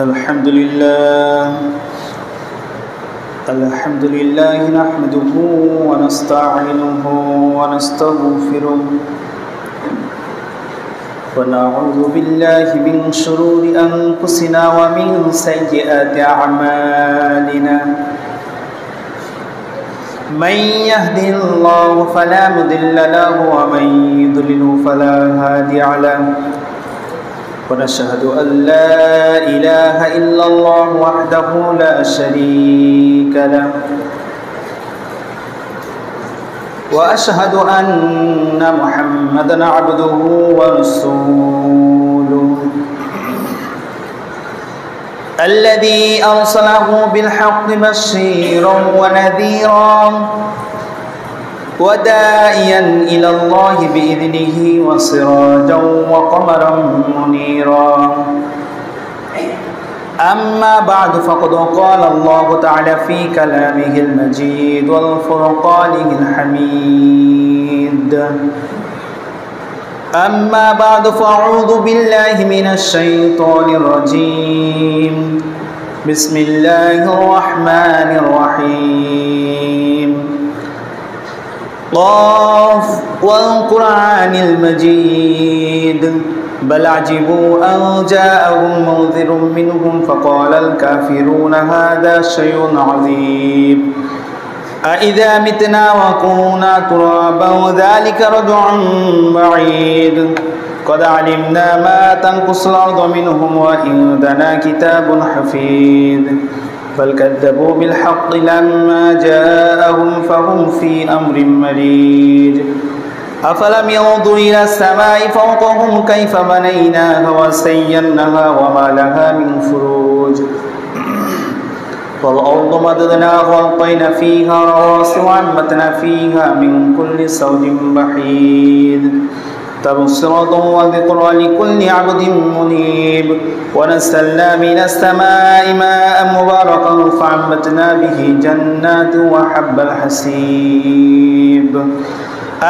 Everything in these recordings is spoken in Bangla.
الحمد لله نحمده ونستعينه ونستغفره ونعوذ بالله من شرور أنفسنا ومن سيئات أعمالنا من يهده الله فلا مضل له ومن يضلل فلا هادي له ونشهد أن لا إله إلا الله وحده لا شريك له وأشهد أن محمدا عبده ورسوله الذي أرسله بالحق بشيرا ونذيرا وداعيا إلى الله بإذنه وسراجا وقمرا منيرا أما بعد فقد قال الله تعالى في كلامه المجيد والفرقانه الحميد أما بعد فأعوذ بالله من الشيطان الرجيم بسم الله الرحمن الرحيم قاف والقرآن المجيد بل عجبوا أن جاءهم منذر منهم فقال الكافرون هذا شيء عظيم أإذا متنا وكنا ترابا ذلك رجع بعيد قد علمنا ما تنقص الأرض منهم وعندنا كتاب حفيظ بل كذبوا بالحق لما جاءهم فهم في أمر مريج أفلم ينظروا إلى السماء فوقهم كيف بنيناها وزيناها وما لها من فروج والأرض مددناها وألقينا فيها رواسي وأنبتنا فيها من كل زوج بحيث تبصرة وذكرى لكل عبد منيب ونزلنا من السماء ماء مباركا فأنبتنا به جنات وحب الحصيد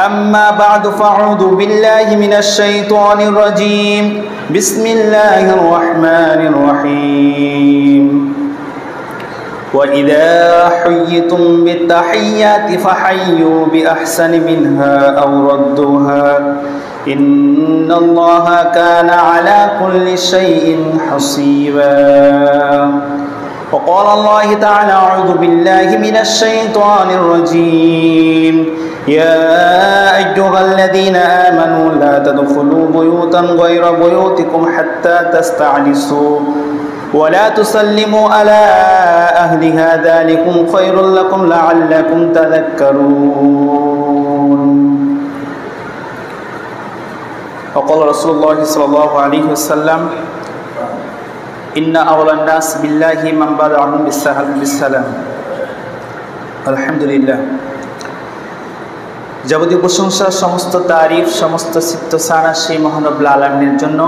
أما بعد فأعوذ بالله من الشيطان الرجيم بسم الله الرحمن الرحيم وإذا حييتم بالتحيات فحيوا بأحسن منها أو ردوها إن الله كان على كل شيء حسيبا وقال الله تعالى أعوذ بالله من الشيطان الرجيم يا أيها الذين آمنوا لا تدخلوا بيوتا غير بيوتكم حتى تستأنسوا ولا تسلموا على أهلها ذلكم خير لكم لعلكم تذكرون وقال رسول الله صلى الله عليه وسلم إن أولى الناس بالله من بدأهم بالسلام الحمد لله যাবতীয় প্রশংসা সমস্ত তারিফ সমস্ত সিফত সানা সেই মহান রব্বুল আলামিনের জন্য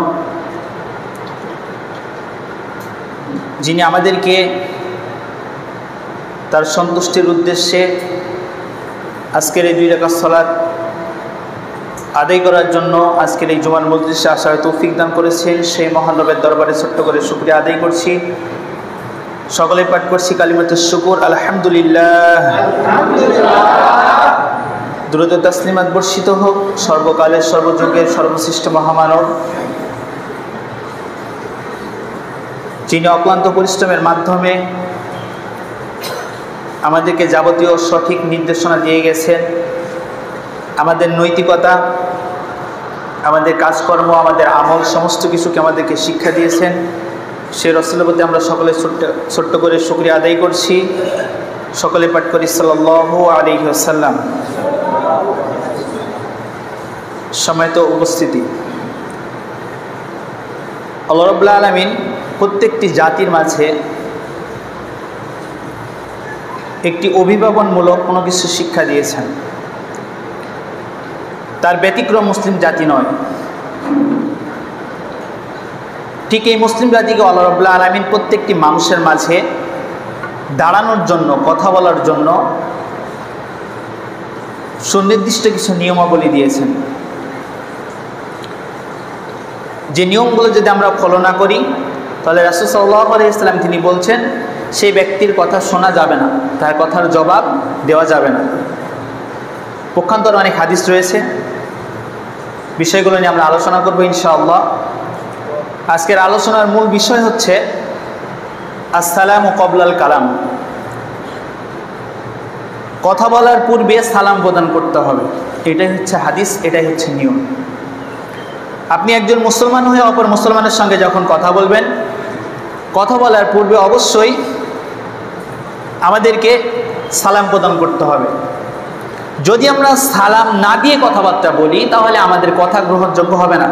যিনি আমাদেরকে তার সন্তুষ্টির উদ্দেশ্যে আজকের এই 2 রাকাত সালাত আদায় করার জন্য আজকের এই জুমার মজলিসে আসার তৌফিক দান করেছেন সেই মহান রবের দরবারে ছোট্ট করে শুকরিয়া আদায় করছি সকলে পাঠ করছি কালিমাতুশ শুকর আলহামদুলিল্লাহ দুরূদ ও তাসলিমাত বর্ষিত হোক সর্বকালের সর্বযুগের সর্বশ্রেষ্ঠ মহামানব যিনি অক্লান্ত পরিশ্রমের মাধ্যমে আমাদেরকে যাবতীয় সঠিক নির্দেশনা দিয়ে গেছেন আমাদের নৈতিকতা আমাদের কাজকর্ম আমাদের আমল সমস্ত কিছুকে আমাদেরকে শিক্ষা দিয়েছেন সেই রাসূলের প্রতি আমরা সকলে ছোট্ট করে শুকরিয়া আদায় করছি সকলে পাঠ করি সাল্লাল্লাহু আলাইহি ওয়াসাল্লাম সম্মানিত উপস্থিতি আল্লাহ রাব্বুল আলামিন প্রত্যেকটি জাতির মাঝে একটি অভিভাবনমূলক কোনো কিছু শিক্ষা দিয়েছেন তার ব্যতিক্রম মুসলিম জাতি নয় ঠিক এই মুসলিম জাতিকে আল্লাহ রাব্বুল আলামিন প্রত্যেকটি মানুষের মাঝে দাঁড়ানোর জন্য কথা বলার জন্য সুনির্দিষ্ট কিছু নিয়মাবলী দিয়েছেন যে নিয়মগুলো যদি আমরা ফলো না করি তাহলে রাসূল সাল্লাল্লাহু আলাইহি ওয়াসাল্লাম তিনি বলছেন সেই ব্যক্তির কথা শোনা যাবে না, তার কথার জবাব দেওয়া যাবে না। পক্ষান্তরে অনেক হাদিস রয়েছে, বিষয়গুলো নিয়ে আমরা আলোচনা করব ইনশাআল্লাহ। আজকের আলোচনার মূল বিষয় হচ্ছে আসসালামু ক্বাবলাল কালাম। কথা বলার পূর্বে সালাম প্রদান করতে হবে, এটাই হচ্ছে হাদিস, এটাই হচ্ছে নিয়ম। আপনি একজন মুসলমান হয়ে অপর মুসলমানের সঙ্গে যখন কথা বলবেন, কথা বলার পূর্বে অবশ্যই আমাদেরকে সালাম প্রদান করতে হবে। যদি আমরা সালাম না দিয়ে কথাবার্তা বলি তাহলে আমাদের কথা গ্রহণযোগ্য হবে না,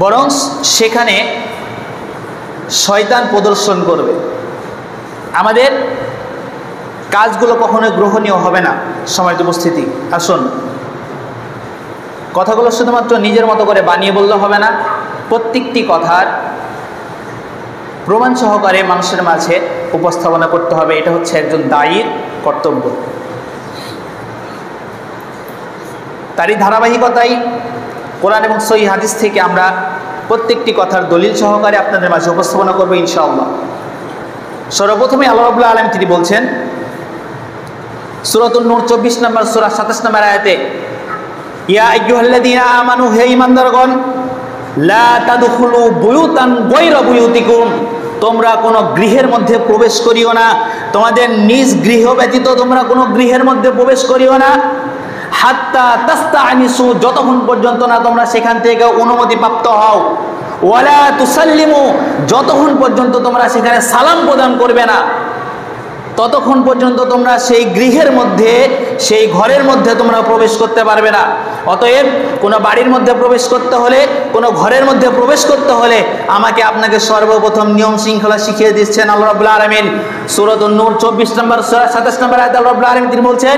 বরং সেখানে শয়তান প্রদর্শন করবে, আমাদের কাজগুলো কখনোই গ্রহণীয় হবে না। সম্মানিত উপস্থিতি, আসুন কথাগুলো শুধুমাত্র নিজের মতো করে বানিয়ে বললে হবে না, প্রত্যেকটি কথার প্রমাণ সহকারে মানুষের মাঝে উপস্থাপনা করতে হবে। এটা হচ্ছে একজন দায়ীর কর্তব্য। তারই ধারাবাহিকতায় কোরআন এবং সহিহ হাদিস থেকে আমরা প্রত্যেকটি কথার দলিল সহকারে আপনাদের মাঝে উপস্থাপনা করবো ইনশাআল্লাহ। সর্বপ্রথমে আল্লাহ রাব্বুল আলামিন তিনি বলছেন সূরাতুন নূর 24 নম্বর সূরা 27 নম্বর আয়াতে, ইয়া আইয়ুহাল্লাযীনা আমানু, হে ঈমানদারগণ, লা তাদখুলু বুয়ুতান গায়রা বুয়ুতিকুম, তোমরা কোনো গৃহের মধ্যে প্রবেশ করিও না, তোমাদের নিজ গৃহ ব্যতীত তোমরা কোনো গৃহের মধ্যে প্রবেশ করিও না, হাত্তা তাস্তানিসু, যতক্ষণ পর্যন্ত না তোমরা সেখান থেকে অনুমতি প্রাপ্ত হও, ওয়ালা তুসাল্লিমু, যতক্ষণ পর্যন্ত তোমরা সেখানে সালাম প্রদান করবে না, ততক্ষণ পর্যন্ত তোমরা সেই গৃহের মধ্যে, সেই ঘরের মধ্যে তোমরা প্রবেশ করতে পারবে না। অতএব কোনো বাড়ির মধ্যে প্রবেশ করতে হলে, কোনো ঘরের মধ্যে প্রবেশ করতে হলে আমাকে আপনাকে সর্বপ্রথম নিয়ম শৃঙ্খলা শিখিয়ে দিচ্ছেন আল্লাহ রাব্বুল আলামিন। সূরাতুন নূর 24 নম্বর সূরা 27 নম্বর আয়াতে আল্লাহ রাব্বুল আলামিন তিনি বলছেন,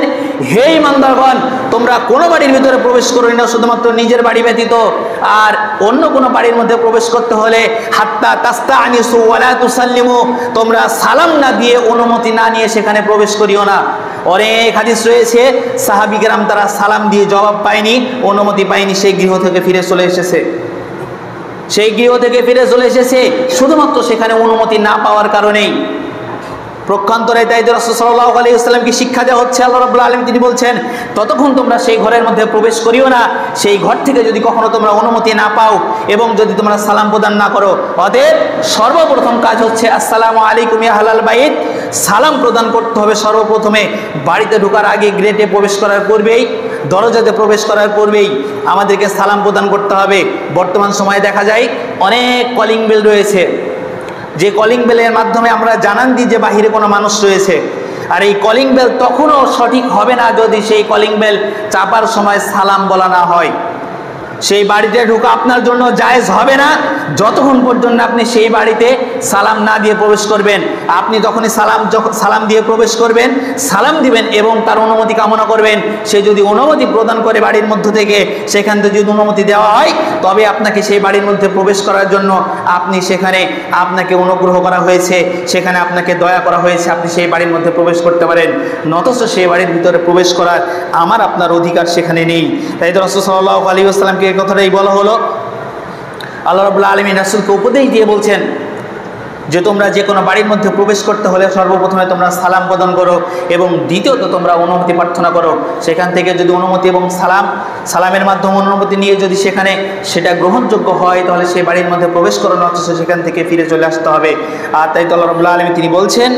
হে ঈমানদারগণ, তোমরা কোনো বাড়ির ভিতরে প্রবেশ করো না শুধুমাত্র নিজের বাড়ি ব্যতীত, আর অন্য কোনো বাড়ির মধ্যে প্রবেশ করতে হলে হাত্তা তাস্তানিসু ওয়ালা তুসাল্লিমু, তোমরা সালাম না দিয়ে, অনুমতি না নিয়ে সেখানে প্রবেশ করিও না। অনেক হাদিস রয়েছে সাহাবী কেরাম তারা সালাম দিয়ে জবাব পায়নি, অনুমতি পায়নি, সেই গৃহ থেকে ফিরে চলে এসেছে, সেই গৃহ থেকে ফিরে চলে এসেছে শুধুমাত্র সেখানে অনুমতি না পাওয়ার কারণেই। প্রক্ষান্তরে তাই রাসূল সাল্লাল্লাহু আলাইহি ওয়াসাল্লামকে শিক্ষা দেওয়া হচ্ছে, আল্লাহ রাব্বুল আলামিন তিনি বলছেন ততক্ষণ তোমরা সেই ঘরের মধ্যে প্রবেশ করিও না, সেই ঘর থেকে যদি কখনো তোমরা অনুমতি না পাও এবং যদি তোমরা সালাম প্রদান না করো। অতএব সর্বপ্রথম কাজ হচ্ছে আসসালামু আলাইকুম ইয়া আহলাল বাইত, সালাম প্রদান করতে হবে সর্বপ্রথমে। বাড়িতে ঢোকার আগে, গেটে প্রবেশ করার পূর্বেই, দরজাতে প্রবেশ করার পূর্বেই আমাদেরকে সালাম প্রদান করতে হবে। বর্তমান সময়ে দেখা যায় অনেক কলিং বেল রয়েছে, যে কলিং বেলের মাধ্যমে আমরা জানান দিই যে বাহিরে কোনো মানুষ রয়েছে, আর এই কলিং বেল তখনও সঠিক হবে না যদি সেই কলিং বেল চাপার সময় সালাম বলা না হয়। সেই বাড়িতে ঢোকা আপনার জন্য জায়েজ হবে না যতক্ষণ পর্যন্ত আপনি সেই বাড়িতে সালাম না দিয়ে প্রবেশ করবেন। আপনি যখনই সালাম দিয়ে প্রবেশ করবেন, সালাম দিবেন এবং তার অনুমতি কামনা করবেন। সে যদি অনুমতি প্রদান করে বাড়ির মধ্য থেকে, সেখান থেকে যদি অনুমতি দেওয়া হয় তবে আপনাকে সেই বাড়ির মধ্যে প্রবেশ করার জন্য আপনি সেখানে, আপনাকে অনুগ্রহ করা হয়েছে, সেখানে আপনাকে দয়া করা হয়েছে, আপনি সেই বাড়ির মধ্যে প্রবেশ করতে পারেন। নতচ সেই বাড়ির ভিতরে প্রবেশ করার আমার আপনার অধিকার সেখানে নেই। তাই তো রাসূল সাল্লাল্লাহু আলাইহি ওয়াসাল্লামকে এই কথাটাই বলা হলো। আল্লাহ রাব্বুল আলামিন রাসূলকে উপদেশ দিয়ে বলছেন যে তোমরা যে কোনো বাড়ির মধ্যে প্রবেশ করতে হলে সর্বপ্রথমে তোমরা সালাম প্রদান করো এবং দ্বিতীয়ত তোমরা অনুমতি প্রার্থনা করো। সেখান থেকে যদি অনুমতি এবং সালামের মাধ্যমে অনুমতি নিয়ে যদি সেখানে সেটা গ্রহণযোগ্য হয় তাহলে সেই বাড়ির মধ্যে প্রবেশ করো, অথচ সেখান থেকে ফিরে চলে আসতে হবে। আর তাই তো আল্লাহ রাব্বুল আলামিন তিনি বলছেন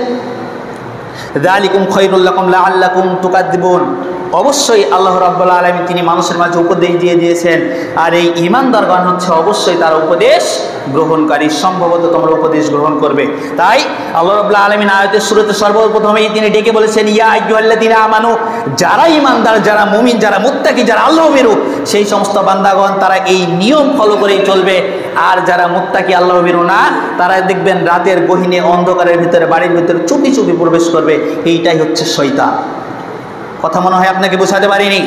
যালিকুম খায়রুল লাকুম লাআল্লাকুম তুকাদ্দিবুন, অবশ্যই আল্লাহ রাব্বুল আলামিন তিনি মানুষের মাঝে উপদেশ দিয়ে দিয়েছেন, আর এই ঈমানদারগণ হচ্ছে অবশ্যই তারা উপদেশ গ্রহণকারী, সম্ভবত তোমরা উপদেশ গ্রহণ করবে। তাই আল্লাহ রাব্বুল আলামিন আয়াতের শুরুতে সর্বপ্রথমেই তিনি ডেকে বলেছেন ইয়া আইয়ুহাল্লাযীনা আমানু, যারা ঈমানদার, যারা মুমিন, যারা মুত্তাকি, যারা আল্লাহ ভীরু, সেই সমস্ত বান্দাগণ তারা এই নিয়ম ফলো করেই চলবে। আর যারা মুত্তাকি, আল্লাহ ভীরু না, তারা দেখবেন রাতের গহীনে অন্ধকারের ভিতরে বাড়ির ভিতরে চুপি চুপি প্রবেশ করবে। এইটাই হচ্ছে শয়তান। কথা মনে হয় আপনাকে বোঝাতে পারিনি।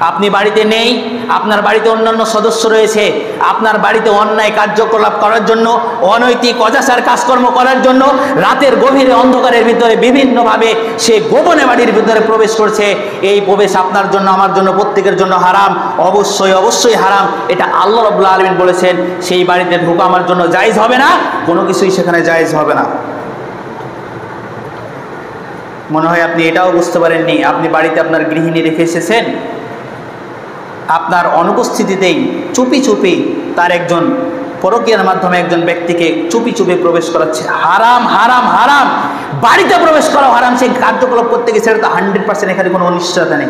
আপনি বাড়িতে নেই, আপনার বাড়িতে অন্যান্য সদস্য রয়েছে, আপনার বাড়িতে অন্যায় কার্যকলাপ করার জন্য, অনৈতিক অজাচার কাজকর্ম করার জন্য রাতের গভীরে অন্ধকারের ভিতরে বিভিন্নভাবে সে গোপনে বাড়ির ভিতরে প্রবেশ করছে। এই প্রবেশ আপনার জন্য, আমার জন্য, প্রত্যেকের জন্য হারাম, অবশ্যই অবশ্যই হারাম। এটা আল্লাহ রাব্বুল আলামিন বলেছেন। সেই বাড়িতে ঢোকা আমার জন্য জায়েজ হবে না, কোনো কিছুই সেখানে জায়েজ হবে না। মনে হয় আপনি এটাও বুঝতে পারেননি, আপনি বাড়িতে আপনার গৃহিণী রেখে এসেছেন, আপনার অনুপস্থিতিতেই চুপি চুপি তার একজন পরকীয়ার মাধ্যমে একজন ব্যক্তিকে চুপি চুপি প্রবেশ করাচ্ছে। হারাম, হারাম, হারাম। বাড়িতে প্রবেশ করা হারাম। সেই কার্যকলাপ করতে গেছে, এটা তো 100% এখানে কোনো অনিশ্চয়তা নেই,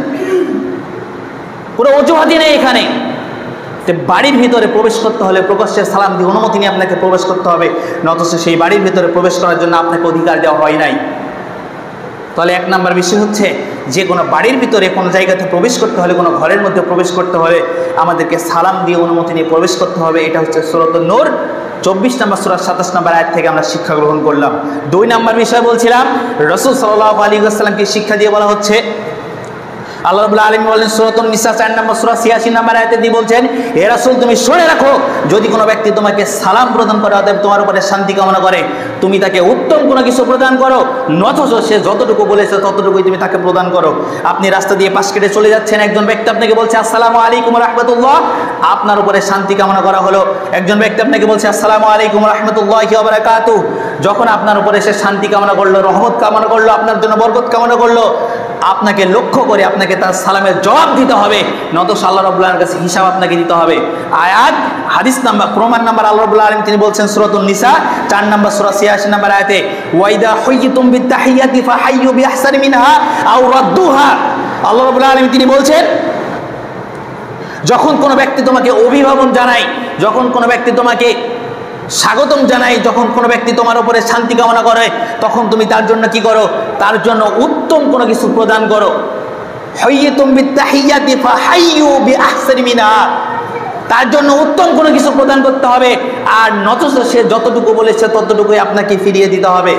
কোনো অজুহাতই নেই এখানে। বাড়ির ভিতরে প্রবেশ করতে হলে প্রকাশ্যে সালাম দিয়ে অনুমতি নিয়ে আপনাকে প্রবেশ করতে হবে, অথচ সেই বাড়ির ভিতরে প্রবেশ করার জন্য আপনাকে অধিকার দেওয়া হয় নাই। তাহলে এক নম্বর বিষয় হচ্ছে, যে কোনো বাড়ির ভিতরে কোনো জায়গাতে প্রবেশ করতে হলে, কোনো ঘরের মধ্যে প্রবেশ করতে হলে আমাদেরকে সালাম দিয়ে অনুমতি নিয়ে প্রবেশ করতে হবে। এটা হচ্ছে সূরাতুন নূর 24 নম্বর সূরা 27 নম্বর আয়াত থেকে আমরা শিক্ষা গ্রহণ করলাম। 2 নম্বর বিষয় বলছিলাম, রাসূল সাল্লাল্লাহু আলাইহি ওয়াসাল্লামকে শিক্ষা দিয়ে বলা হচ্ছে, আল্লাহ রাব্বুল আলামিন বলেন সূরাতুন নিসা 4 নম্বর সূরা 86 নম্বর আয়াতে দিয়ে বলছেন, হে রাসূল তুমি শুনে রাখো, যদি কোনো ব্যক্তি তোমাকে সালাম প্রদান করে অতএব তোমার উপরে শান্তি কামনা করে, তুমি তাকে উত্তম কোনো কিছু প্রদান করো, অথচ সে যতটুকু বলেছে ততটুকুই তুমি তাকে প্রদান করো। আপনি রাস্তা দিয়ে পাশ কেটে চলে যাচ্ছেন, একজন ব্যক্তি আপনাকে বলছে আসসালামু আলাইকুম ওয়া রাহমাতুল্লাহ, আপনার উপরে শান্তি কামনা করা হলো। একজন ব্যক্তি আপনাকে বলছে আসসালামু আলাইকুম ওয়া রাহমাতুল্লাহি ওয়া বারাকাতুহু, যখন আপনার উপরে সে শান্তি কামনা করলো, রহমত কামনা করলো, আপনার জন্য বরকত কামনা করলো, আপনাকে লক্ষ্য করে আপনাকে তার সালামের জবাব দিতে হবে, নয়তো আল্লাহ রাব্বুল আলামিনের কাছে হিসাব আপনাকে দিতে হবে। আয়াত হাদিস নাম্বার প্রমাণ নাম্বার আল্লাহ রাব্বুল আলামিন তিনি বলছেন সূরাতুন নিসা 4 নম্বর সূরা 86 নম্বর আয়াতে, ওয়াইদা হুইয়িতুম বিত্তাহিয়াতি ফাহাইয়ু বিআহসানি মিনহা আও রাদ্দুহা। আল্লাহ রাব্বুল আলামিন তিনি বলছেন, যখন কোনো ব্যক্তি তোমাকে অভিবাদন জানায়, যখন কোনো ব্যক্তি তোমাকে স্বাগতম জানাই, যখন কোনো ব্যক্তি তোমার উপরে শান্তি কামনা করে, তখন তুমি তার জন্য কি করো? তার জন্য উত্তম কোনো কিছু প্রদান করো। হুইয়িতুম বিত্তাহিয়াতি ফাহাইয়ু বিআহসানি মিনহা, তার জন্য উত্তম কোনো কিছু প্রদান করতে হবে, আর নচেত সে যতটুকু বলেছে ততটুকুই আপনাকে ফিরিয়ে দিতে হবে।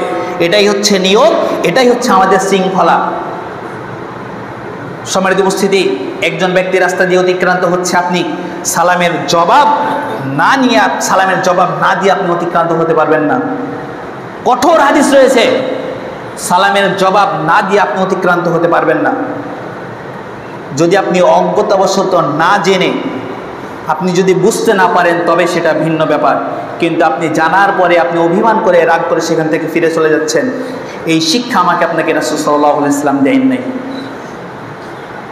এটাই হচ্ছে নিয়ম, এটাই হচ্ছে আমাদের শৃঙ্খলা। সম্মানিত উপস্থিতি, একজন ব্যক্তি রাস্তা দিয়ে অতিক্রান্ত হচ্ছে, আপনি সালামের জবাব না নিয়ে, সালামের জবাব না দিয়ে আপনি অতিক্রান্ত হতে পারবেন না। কঠোর হাদিস রয়েছে, সালামের জবাব না দিয়ে আপনি অতিক্রান্ত হতে পারবেন না। যদি আপনি অজ্ঞতাবশত না জেনে, আপনি যদি বুঝতে না পারেন তবে সেটা ভিন্ন ব্যাপার, কিন্তু আপনি জানার পরে আপনি অভিমান করে রাগ করে সেখান থেকে ফিরে চলে যাচ্ছেন, এই শিক্ষা আমাকে আপনাকে রাসূল সাল্লাল্লাহু আলাইহি ওয়াসাল্লাম দেন নাই।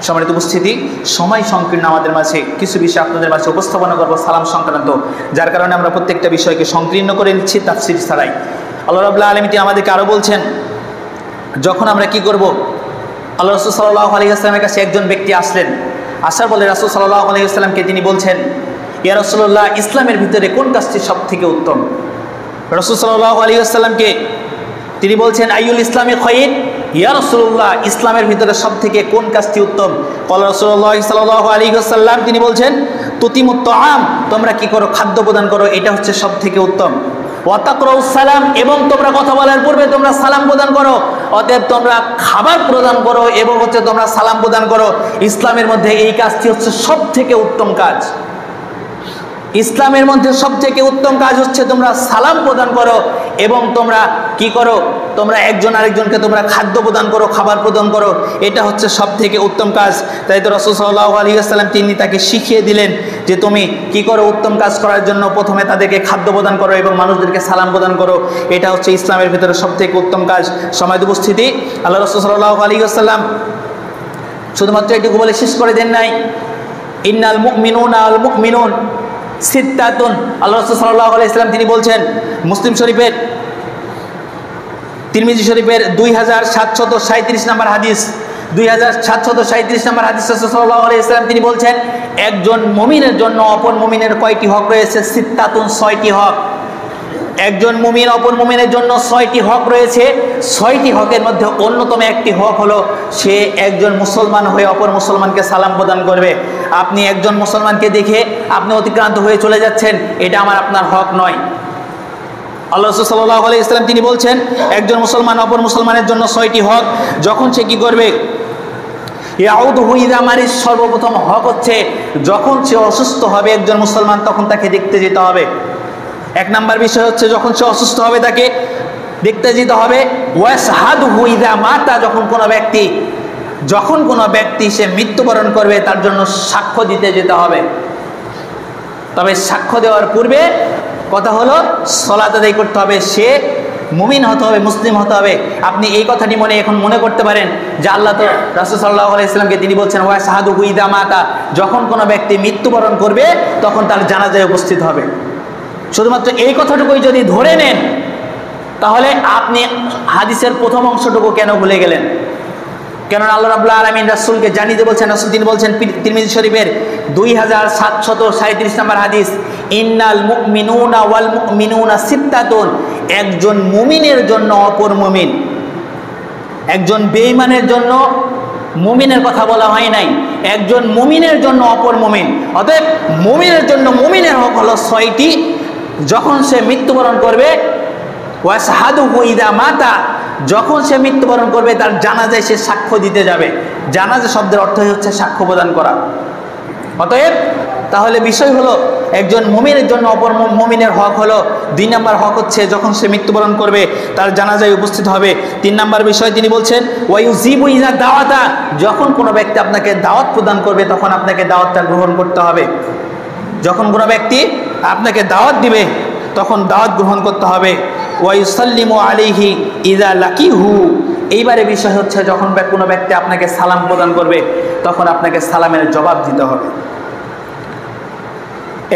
সম্মানিত উপস্থিতি, সময় সংকীর্ণ আমাদের মাঝে, কিছু বিষয় আপনাদের মাঝে উপস্থাপনা করবো সালাম সংক্রান্ত, যার কারণে আমরা প্রত্যেকটা বিষয়কে সংকীর্ণ করে নিচ্ছি তাফসীর ছাড়াই। আল্লাহ রাব্বুল আলামিন আমাদেরকে আরও বলছেন, যখন আমরা কি করব, আল্লাহ রাসূল সাল্লাল্লাহু আলাইহি ওয়াসাল্লামের কাছে একজন ব্যক্তি আসলেন, আসার বলে রাসূল সাল্লাল্লাহু আলাইহি ওয়াসাল্লামকে তিনি বলছেন, ইয়া রাসূলুল্লাহ, ইসলামের ভিতরে কোন কাজটি সব থেকে উত্তম? রাসূল সাল্লাল্লাহু আলাইহি ওয়াসাল্লামকে তিনি বলছেন, আইয়ুল ইসলামি খায়র, ইয়া রাসূলুল্লাহ, ইসলামের ভিতরে সব থেকে কোন কাজটি উত্তম? ক্বালা রাসূলুল্লাহ সাল্লাল্লাহু আলাইহি ওয়াসাল্লাম, তিনি বলছেন, তুতিমুত তাআম, তোমরা কি করো? খাদ্য প্রদান করো, এটা হচ্ছে সব থেকে উত্তম। ওয়া তাকরাউস সালাম, এবং তোমরা কথা বলার পূর্বে তোমরা সালাম প্রদান করো। অতএব তোমরা খাবার প্রদান করো এবং হচ্ছে তোমরা সালাম প্রদান করো। ইসলামের মধ্যে এই কাজটি হচ্ছে সব থেকে উত্তম কাজ। ইসলামের মধ্যে সব থেকে উত্তম কাজ হচ্ছে তোমরা সালাম প্রদান করো এবং তোমরা কি করো? তোমরা একজন আরেকজনকে তোমরা খাদ্য প্রদান করো, খাবার প্রদান করো, এটা হচ্ছে সব থেকে উত্তম কাজ। তাই তো রাসূল সাল্লাল্লাহু আলাইহি ওয়াসাল্লাম তিনি তাকে শিখিয়ে দিলেন যে তুমি কি করো? উত্তম কাজ করার জন্য প্রথমে তাদেরকে খাদ্য প্রদান করো এবং মানুষদেরকে সালাম প্রদান করো, এটা হচ্ছে ইসলামের ভিতরে সব থেকে উত্তম কাজ। সম্মানিত উপস্থিতি, আল্লাহ রাসূল সাল্লাল্লাহু আলাইহি ওয়াসাল্লাম শুধুমাত্র এটুকু বলে শেষ করে দেন নাই, ইন্নাল মুমিনুনা আল মুমিনুন সিত্তাতুন। আল্লাহ রাসূল সাল্লাল্লাহু আলাইহি ওয়াসাল্লাম তিনি বলছেন, মুসলিম শরীফের, তিরমিজি শরীফের 2737 নম্বর হাদিস, 2737 নম্বর হাদিস, রাসূল সাল্লাল্লাহু আলাইহি ওয়াসাল্লাম তিনি বলছেন, একজন মুমিনের জন্য অপর মুমিনের কয়টি হক রয়েছে? সিত্তাতুন, 6টি হক। একজন মুমিন অপর মুমিনের জন্য 6টি হক রয়েছে। 6টি হকের মধ্যে অন্যতম একটি হক হলো সে একজন মুসলমান হয়ে অপর মুসলমানকে সালাম প্রদান করবে। আপনি একজন মুসলমানকে দেখে আপনি অতিক্রান্ত হয়ে চলে যাচ্ছেন, এটা আমার আপনার হক নয়। আল্লাহ রাসূল সাল্লাল্লাহু আলাইহি ওয়াসাল্লাম তিনি বলছেন, একজন মুসলমান অপর মুসলমানের জন্য 6টি হক। যখন সে কি করবে? ইয়াউদুহু ইযা মারিজ, সর্বপ্রথম হক হচ্ছে যখন সে অসুস্থ হবে একজন মুসলমান তখন তাকে দেখতে যেতে হবে। এক নাম্বার বিষয় হচ্ছে যখন সে অসুস্থ হবে তাকে দেখতে যেতে হবে। ওয়াসহাদুহু ইযা মাতা, যখন কোনো ব্যক্তি সে মৃত্যুবরণ করবে তার জন্য সাক্ষ্য দিতে যেতে হবে। তবে সাক্ষ্য দেওয়ার পূর্বে কথা হলো সালাত আদায় করতে হবে, সে মুমিন হতে হবে, মুসলিম হতে হবে। আপনি এই কথাটি এখন মনে করতে পারেন যে আল্লাহ তো রাসূল সাল্লাল্লাহু আলাইহি ওয়াসাল্লামকে তিনি বলছেন ওয়াসহাদুহু ইযা মাতা, যখন কোনো ব্যক্তি মৃত্যুবরণ করবে তখন তার জানাজায় উপস্থিত হবে। শুধুমাত্র এই কথাটুকুই যদি ধরে নেন তাহলে আপনি হাদিসের প্রথম অংশটুকু কেন ভুলে গেলেন? কেননা আল্লাহ রাব্বুল আলামিন রাসূলকে জানিয়ে বলছেন, রাসূল তিনি বলছেন তিরমিজি শরীফের 2737 নম্বর হাদিস, ইন্নাল মুমিনুনা ওয়াল মুমিনুনা সিত্তাতুন, একজন মুমিনের জন্য অপর মুমিন, একজন বেঈমানের জন্য মুমিনের কথা বলা হয় নাই, একজন মুমিনের জন্য অপর মুমিন। অতএব মুমিনের জন্য মুমিনের হক হলো 6টি। যখন সে মৃত্যুবরণ করবে, ওয়াসহাদুহু ইযা মাতা, যখন সে মৃত্যুবরণ করবে তার জানাজায় সে সাক্ষ্য দিতে যাবে। জানাজা শব্দের অর্থই হচ্ছে সাক্ষ্য প্রদান করা। অতএব তাহলে বিষয় হলো একজন মুমিনের জন্য অপর মুমিনের হক হলো, 2 নম্বর হক হচ্ছে যখন সে মৃত্যুবরণ করবে তার জানাজায় উপস্থিত হবে। 3 নম্বর বিষয় তিনি বলছেন ওয়ায়ুজিবু ইযা দাওয়াতা, যখন কোনো ব্যক্তি আপনাকে দাওয়াত প্রদান করবে তখন আপনাকে দাওয়াতটা গ্রহণ করতে হবে। যখন কোনো ব্যক্তি আপনাকে দাওয়াত দিবে তখন দাওয়াত গ্রহণ করতে হবে। ওয়ায়ুসাল্লিমু আলাইহি ইযা লাকিহু, এইবারে বিষয় হচ্ছে যখন কোনো ব্যক্তি আপনাকে সালাম প্রদান করবে তখন আপনাকে সালামের জবাব দিতে হবে।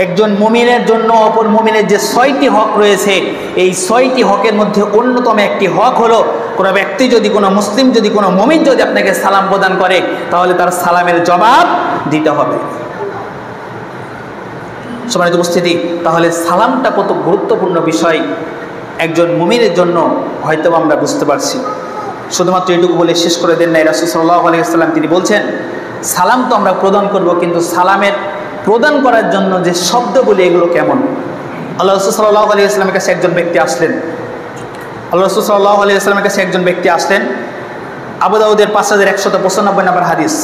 একজন মুমিনের জন্য অপর মুমিনের যে 6টি হক রয়েছে, এই 6টি হকের মধ্যে অন্যতম একটি হক হলো কোনো ব্যক্তি যদি, কোনো মুসলিম যদি, কোনো মুমিন যদি আপনাকে সালাম প্রদান করে তাহলে তার সালামের জবাব দিতে হবে। সম্মানিত উপস্থিতি, তাহলে সালামটা কত গুরুত্বপূর্ণ বিষয় একজন মুমিনের জন্য হয়তো আমরা বুঝতে পারছি। শুধুমাত্র এটুকু বলে শেষ করে দেন নাই। রাসূল সাল্লাল্লাহু আলাইহি ওয়াসাল্লাম তিনি বলছেন সালাম তো আমরা প্রদান করব, কিন্তু সালামের প্রদান করার জন্য যে শব্দগুলি এগুলো কেমন। আল্লাহ রাসূল সাল্লাল্লাহু আলাইহি ওয়াসাল্লামের কাছে একজন ব্যক্তি আসলেন। আবু দাউদের 5195 নম্বর হাদিস।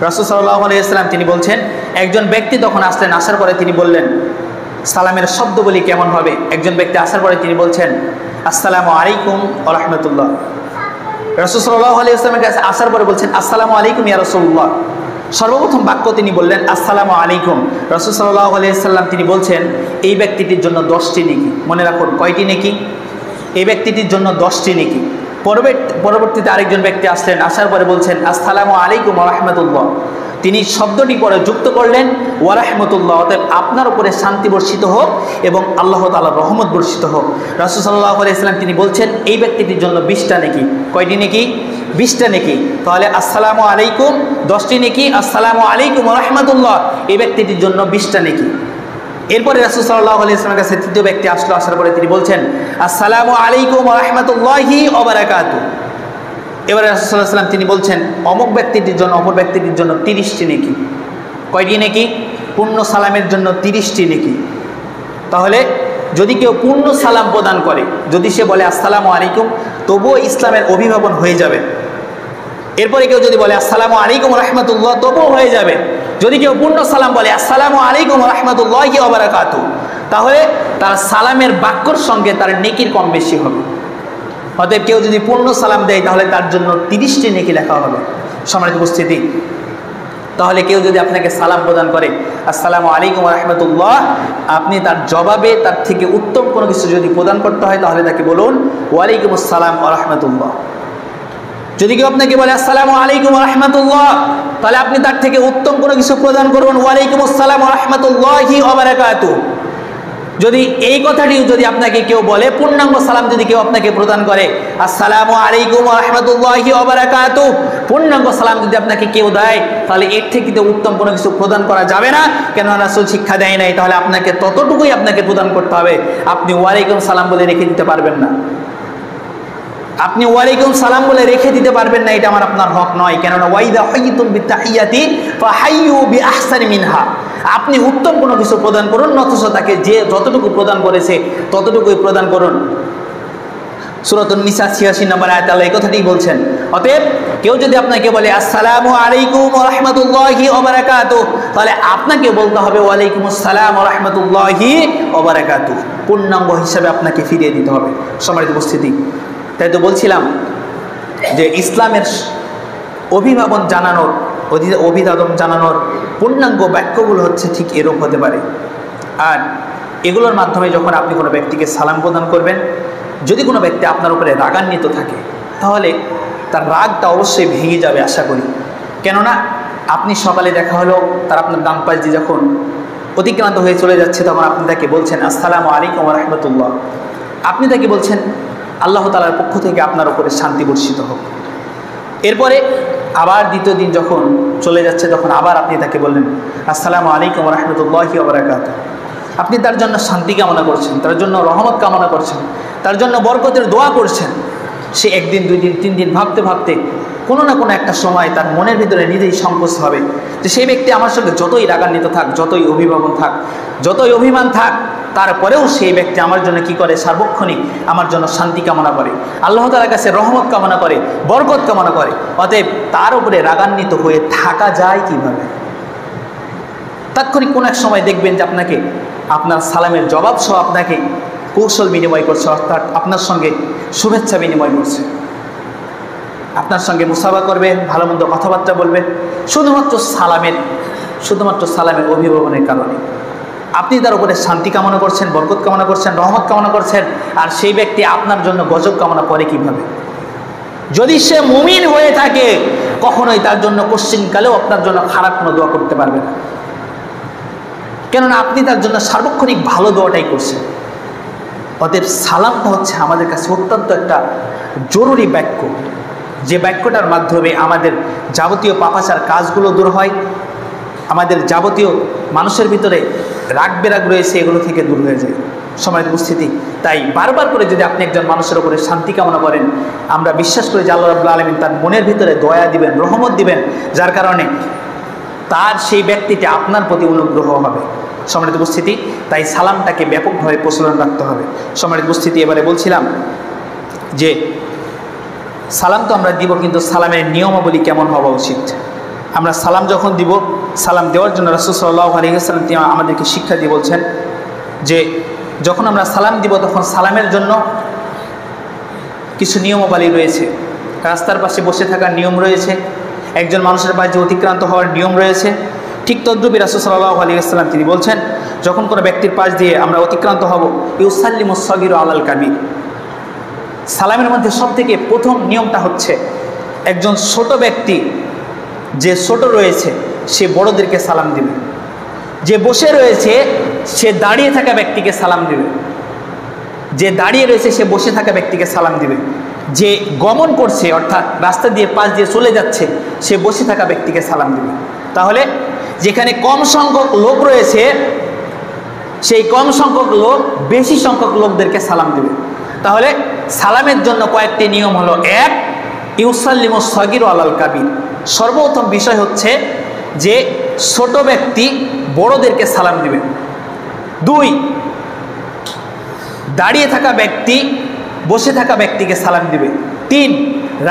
রাসূল সাল্লাল্লাহু আলাইহি ওয়াসাল্লাম তিনি বলছেন একজন ব্যক্তি তখন আসলেন, আসার পরে তিনি বললেন সালামের শব্দগুলি কেমন হবে। একজন ব্যক্তি আসার পরে তিনি বলছেন আসসালামু আলাইকুম ওয়া রাহমাতুল্লাহ। রাসূল সাল্লাল্লাহু আলাইহি ওয়াসাল্লামের কাছে আসার পরে বলছেন আসসালামু আলাইকুম ইয়া রাসূলুল্লাহ। সর্বপ্রথম বাক্য তিনি বললেন আসসালামু আলাইকুম। রাসূল সাল্লাল্লাহু আলাইহি ওয়াসাল্লাম তিনি বলছেন এই ব্যক্তিটির জন্য 10টি নেকি। মনে রাখুন কয়টি নেকি? এই ব্যক্তিটির জন্য 10টি নেকি। পরবর্তীতে আরেকজন ব্যক্তি আসলেন, আসার পরে বলছেন আসসালামু আলাইকুম ওয়া রাহমাতুল্লাহ। তিনি শব্দটি পরে যুক্ত করলেন ওয়া রাহমাতুল্লাহ, অতএব আপনার উপরে শান্তি বর্ষিত হোক এবং আল্লাহ তাআলার রহমত বর্ষিত হোক। রাসূল সাল্লাল্লাহু আলাইহি ওয়াসাল্লাম তিনি বলছেন এই ব্যক্তিটির জন্য 20টা নেকি। কয়টি নেকি? 20টা নেকি। তাহলে আসসালামু আলাইকুম 10টি নেকি, আসসালামু আলাইকুম ওয়া রাহমাতুল্লাহ এই ব্যক্তিটির জন্য 20টা নেকি। এরপরে রাসূল সাল্লাল্লাহু আলাইহি ওয়াসাল্লামের কাছে তৃতীয় ব্যক্তি আসলো, আসার পরে তিনি বলছেন আসসালামু আলাইকুম ওয়া রাহমাতুল্লাহি ওয়া বারাকাতুহু। এবারে রাসূল সাল্লাল্লাহু আলাইহি ওয়াসাল্লাম তিনি বলছেন অমুক ব্যক্তিটির জন্য, অপর ব্যক্তিটির জন্য 30টি নেকি। কয়টি নেকি? পূর্ণ সালামের জন্য 30টি নেকি। তাহলে যদি কেউ পূর্ণ সালাম প্রদান করে, যদি সে বলে আসসালামু আলাইকুম, তবুও ইসলামের অভিভাবন হয়ে যাবে। এরপরে কেউ যদি বলে আসসালামু আলাইকুম ওয়া রাহমাতুল্লাহ, তবুও হয়ে যাবে। যদি কেউ পূর্ণ সালাম বলে আসসালামু আলাইকুম ওয়া রাহমাতুল্লাহি ওয়া বারাকাতুহু, তাহলে তার সালামের বাক্যর সঙ্গে তার নেকির কম বেশি হবে। অতএব কেউ যদি পূর্ণ সালাম দেয় তাহলে তার জন্য 30টি নেকি লেখা হবে। সম্মানিত উপস্থিতি, তাহলে কেউ যদি আপনাকে সালাম প্রদান করে আসসালামু আলাইকুম ওয়া রাহমাতুল্লাহ, আপনি তার জবাবে তার থেকে উত্তম কোনো কিছু যদি প্রদান করতে হয় তাহলে তাকে বলুন ওয়া আলাইকুম আসসালাম ওয়া রাহমাতুল্লাহ। যদি কেউ আপনাকে বলে আসসালামু আলাইকুম ওয়া রাহমাতুল্লাহ, তাহলে আপনি তার থেকে উত্তম কোনো কিছু প্রদান করুন ওয়া আলাইকুম আসসালাম ওয়া রাহমাতুল্লাহি ওয়া বারাকাতুহু। যদি এই কথাটি যদি আপনাকে কেউ বলে, পূর্ণাঙ্গ সালাম যদি কেউ আপনাকে প্রদান করে আসসালামু আলাইকুম ওয়া রাহমাতুল্লাহি ওয়া বারাকাতুহু, পূর্ণাঙ্গ সালাম যদি আপনাকে কেউ দেয় তাহলে এর থেকে তো উত্তম কোনো কিছু প্রদান করা যাবে না, কেন রাসূল শিক্ষা দেয় নাই। তাহলে আপনাকে ততটুকুই আপনাকে প্রদান করতে হবে। আপনি ওয়া আলাইকুম সালাম বলে রেখে দিতে পারবেন না। আপনি ওয়ালাইকুম সালাম বলে রেখে দিতে পারবেন না, এটা আমার আপনার হক নয়। কেননা ওয়াইদা হাইয়ুতুম বিতাহিয়াতি ফাহাইয়ু বিআহসানি মিনহা, আপনি উত্তম কোনো কিছু প্রদান করুন, অথচ তাকে যে যতটুকু প্রদান করেছে ততটুকুই প্রদান করুন। সূরাতুন নিসা ৮৬ নম্বর আয়াতে আল্লাহ এই কথাটি বলছেন। অতএব কেউ যদি আপনাকে বলে আসসালামু আলাইকুম ওয়া রাহমাতুল্লাহি ওয়া বারাকাতুহু, তাহলে আপনাকে বলতে হবে ওয়া আলাইকুমুস সালাম ওয়া রাহমাতুল্লাহি ওয়া বারাকাতুহু, পূর্ণাঙ্গ হিসাবে আপনাকে ফিরিয়ে দিতে হবে। সম্মানিত উপস্থিতি, তাই তো বলছিলাম যে ইসলামের অভিভাবন জানানোর পূর্ণাঙ্গ বাক্যগুলো হচ্ছে ঠিক এরূপ হতে পারে। আর এগুলোর মাধ্যমে যখন আপনি কোনো ব্যক্তিকে সালাম প্রদান করবেন, যদি কোনো ব্যক্তি আপনার উপরে রাগান্বিত থাকে, তাহলে তার রাগটা অবশ্যই ভেঙে যাবে আশা করি। কেননা আপনি সকালে দেখা হলো, তার আপনার ডান পাশ দিয়ে যখন অতিক্রান্ত হয়ে চলে যাচ্ছে, তখন আপনি তাকে বলছেন আসসালামু আলাইকুম ওয়া রাহমাতুল্লাহ। আপনি তাকে বলছেন আল্লাহ তাআলার পক্ষ থেকে আপনার উপরে শান্তি বর্ষিত হোক। এরপরে আবার দ্বিতীয় দিন যখন চলে যাচ্ছে, তখন আবার আপনি তাকে বললেন আসসালামু আলাইকুম ওয়া রাহমাতুল্লাহি ওয়া বারাকাতুহু। আপনি তার জন্য শান্তি কামনা করছেন, তার জন্য রহমত কামনা করছেন, তার জন্য বরকতের দোয়া করছেন। সে একদিন, দুই দিন, তিন দিন ভাবতে ভাবতে কোনো না কোনো একটা সময় তার মনের ভিতরে নিজেই সংকোচ হবে যে সেই ব্যক্তি আমার সঙ্গে যতই রাগান্বিত থাক, যতই অভিভাবন থাক, যতই অভিমান থাক, তারপরেও সেই ব্যক্তি আমার জন্য কি করে, সার্বক্ষণিক আমার জন্য শান্তি কামনা করে, আল্লাহ তাআলার কাছে রহমত কামনা করে, বরকত কামনা করে। অতএব তার উপরে রাগান্বিত হয়ে থাকা যায় কিভাবে? তাৎক্ষণিক কোনো এক সময় দেখবেন যে আপনাকে আপনার সালামের জবাব সহ আপনাকে কৌশল বিনিময় করছে, অর্থাৎ আপনার সঙ্গে শুভেচ্ছা বিনিময় করছে, আপনার সঙ্গে মুসাফা করবে, ভালো মন্দ কথাবার্তা বলবে, শুধুমাত্র সালামের অভিভাবনের কারণে। আপনি তার উপরে শান্তি কামনা করছেন, বরকত কামনা করছেন, রহমত কামনা করছেন, আর সেই ব্যক্তি আপনার জন্য গজব কামনা করে কিভাবে? যদি সে মুমিন হয়ে থাকে, কখনোই তার জন্য কোশ্চিনকালেও আপনার জন্য খারাপ কোনো দোয়া করতে পারবে না, কেননা আপনি তার জন্য সার্বক্ষণিক ভালো দোয়াটাই করছেন। অতএব সালামটা হচ্ছে আমাদের কাছে অত্যন্ত একটা জরুরি বাক্য, যে বাক্যটার মাধ্যমে আমাদের যাবতীয় পাপাচার কাজগুলো দূর হয়, আমাদের যাবতীয় মানুষের ভিতরে রাগ বেরাগ রয়েছে এগুলো থেকে দূর হয়ে যায়। সম্মানিত উপস্থিতি, তাই বারবার করে যদি আপনি একজন মানুষের উপরে শান্তি কামনা করেন, আমরা বিশ্বাস করি যে আল্লাহ রাব্বুল আলামিন তার মনের ভিতরে দয়া দিবেন, রহমত দিবেন, যার কারণে তার সেই ব্যক্তিটি আপনার প্রতি অনুগ্রহ হবে। সম্মানিত উপস্থিতি, তাই সালামটাকে ব্যাপকভাবে প্রচলন রাখতে হবে। সম্মানিত উপস্থিতি, এবারে বলছিলাম যে সালাম তো আমরা দিব, কিন্তু সালামের নিয়মাবলী কেমন হওয়া উচিত? আমরা সালাম যখন দিব, সালাম দেওয়ার জন্য রাসূল সাল্লাল্লাহু আলাইহি ওয়াসাল্লাম তিনি আমাদেরকে শিক্ষা দিয়ে বলছেন যে যখন আমরা সালাম দিব, তখন সালামের জন্য কিছু নিয়মাবলী রয়েছে। রাস্তার পাশে বসে থাকার নিয়ম রয়েছে, একজন মানুষের পাশে অতিক্রান্ত হওয়ার নিয়ম রয়েছে। ঠিক তদ্রুপই রাসূল সাল্লাল্লাহু আলাইহি ওয়াসাল্লাম তিনি বলছেন, যখন কোনো ব্যক্তির পাশ দিয়ে আমরা অতিক্রান্ত হব, ইউসাল্লিমুস সাগীরু আলাল কাবীর। সালামের মধ্যে সবথেকে প্রথম নিয়মটা হচ্ছে, একজন ছোট ব্যক্তি যে ছোট রয়েছে সে বড়দেরকে সালাম দিবে, যে বসে রয়েছে সে দাঁড়িয়ে থাকা ব্যক্তিকে সালাম দিবে, যে দাঁড়িয়ে রয়েছে সে বসে থাকা ব্যক্তিকে সালাম দিবে, যে গমন করছে অর্থাৎ রাস্তা দিয়ে পাশ দিয়ে চলে যাচ্ছে সে বসে থাকা ব্যক্তিকে সালাম দিবে। তাহলে যেখানে কম সংখ্যক লোক রয়েছে, সেই কম সংখ্যক লোক বেশি সংখ্যক লোকদেরকে সালাম দিবে। তাহলে সালামের জন্য কয়েকটি নিয়ম হলো, এক, ইউসাল্লিমুস সাগীরু আলাল কাবীর। সর্বপ্রথম বিষয় হচ্ছে যে ছোট ব্যক্তি বড়দেরকে সালাম দিবে। দুই, দাঁড়িয়ে থাকা ব্যক্তি বসে থাকা ব্যক্তিকে সালাম দিবে। তিন,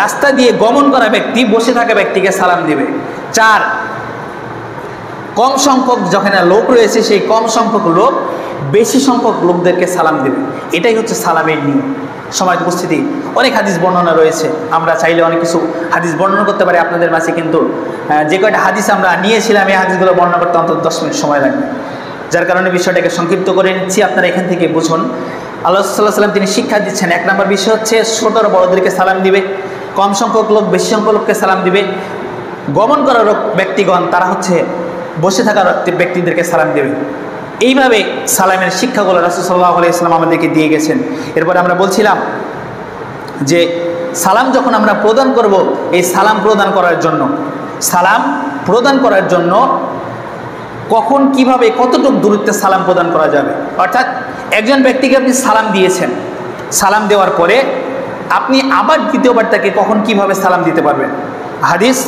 রাস্তা দিয়ে গমন করা ব্যক্তি বসে থাকা ব্যক্তিকে সালাম দিবে। চার, কম সংখ্যক যেখানে লোক রয়েছে সেই কম সংখ্যক লোক বেশি সংখ্যক লোকদেরকে সালাম দেবে। এটাই হচ্ছে সালামের নিয়ম। সমাজ উপস্থিতি, অনেক হাদিস বর্ণনা রয়েছে, আমরা চাইলে অনেক কিছু হাদিস বর্ণনা করতে পারি আপনাদের মাঝে, কিন্তু যে কয়টা হাদিস আমরা নিয়েছিলাম এই হাদিসগুলো বর্ণনা করতে অন্তত 10 মিনিট সময় লাগবে, যার কারণে বিষয়টাকে সংক্ষিপ্ত করে নিচ্ছি। আপনারা এখান থেকে বুঝুন, আল্লাহ সাল্লাল্লাহু আলাইহি ওয়াসাল্লাম তিনি শিক্ষা দিচ্ছেন, এক নম্বর বিষয় হচ্ছে ছোটরা বড়দেরকে সালাম দিবে, কম সংখ্যক লোক বেশি সংখ্যক লোককে সালাম দিবে, গমন করার ব্যক্তিগণ তারা হচ্ছে বসে থাকা ব্যক্তিদেরকে সালাম দেবে। এইভাবে সালামের শিক্ষাগুলো রাসূল সাল্লাল্লাহু আলাইহি ওয়াসাল্লাম আমাদেরকে দিয়ে গেছেন। এরপরে আমরা বলছিলাম যে সালাম যখন আমরা প্রদান করব, এই সালাম প্রদান করার জন্য কখন, কিভাবে, কতটুকু দূরত্বে সালাম প্রদান করা যাবে। অর্থাৎ একজন ব্যক্তিকে আপনি সালাম দিয়েছেন, সালাম দেওয়ার পরে আপনি আবার দ্বিতীয়বার তাকে কখন কিভাবে সালাম দিতে পারবেন। হাদিস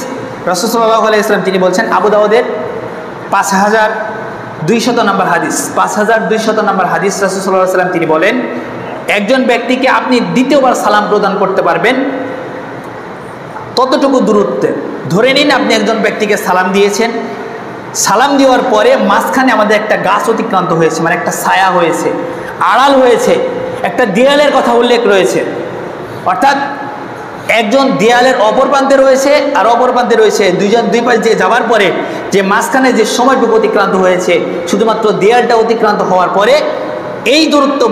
রাসূল সাল্লাল্লাহু আলাইহি ওয়াসাল্লাম তিনি বলছেন, আবু দাউদের 5200 নম্বর হাদিস, 5200 নম্বর হাদিস, রাসূল সাল্লাল্লাহু আলাইহি ওয়াসাল্লাম তিনি বলেন, একজন ব্যক্তিকে আপনি দ্বিতীয়বার সালাম প্রদান করতে পারবেন ততটুকু দূরত্বে। ধরে নিন আপনি একজন ব্যক্তিকে সালাম দিয়েছেন, সালাম দেওয়ার পরে মাঝখানে আমাদের একটা গাছ অতিক্রান্ত হয়েছে, মানে একটা ছায়া হয়েছে, আড়াল হয়েছে, একটা দেয়ালের কথা উল্লেখ রয়েছে। অর্থাৎ একজন দেয়ালের অপর প্রান্তে রয়েছে আর অপর প্রান্তে রয়েছে, দুইজন দুই পাশ দিয়ে যাওয়ার পরে যে মাঝখানে যে সময়টুকু অতিক্রান্ত হয়েছে, শুধুমাত্র দেয়ালটা অতিক্রান্ত হওয়ার পরে এই দূরত্ব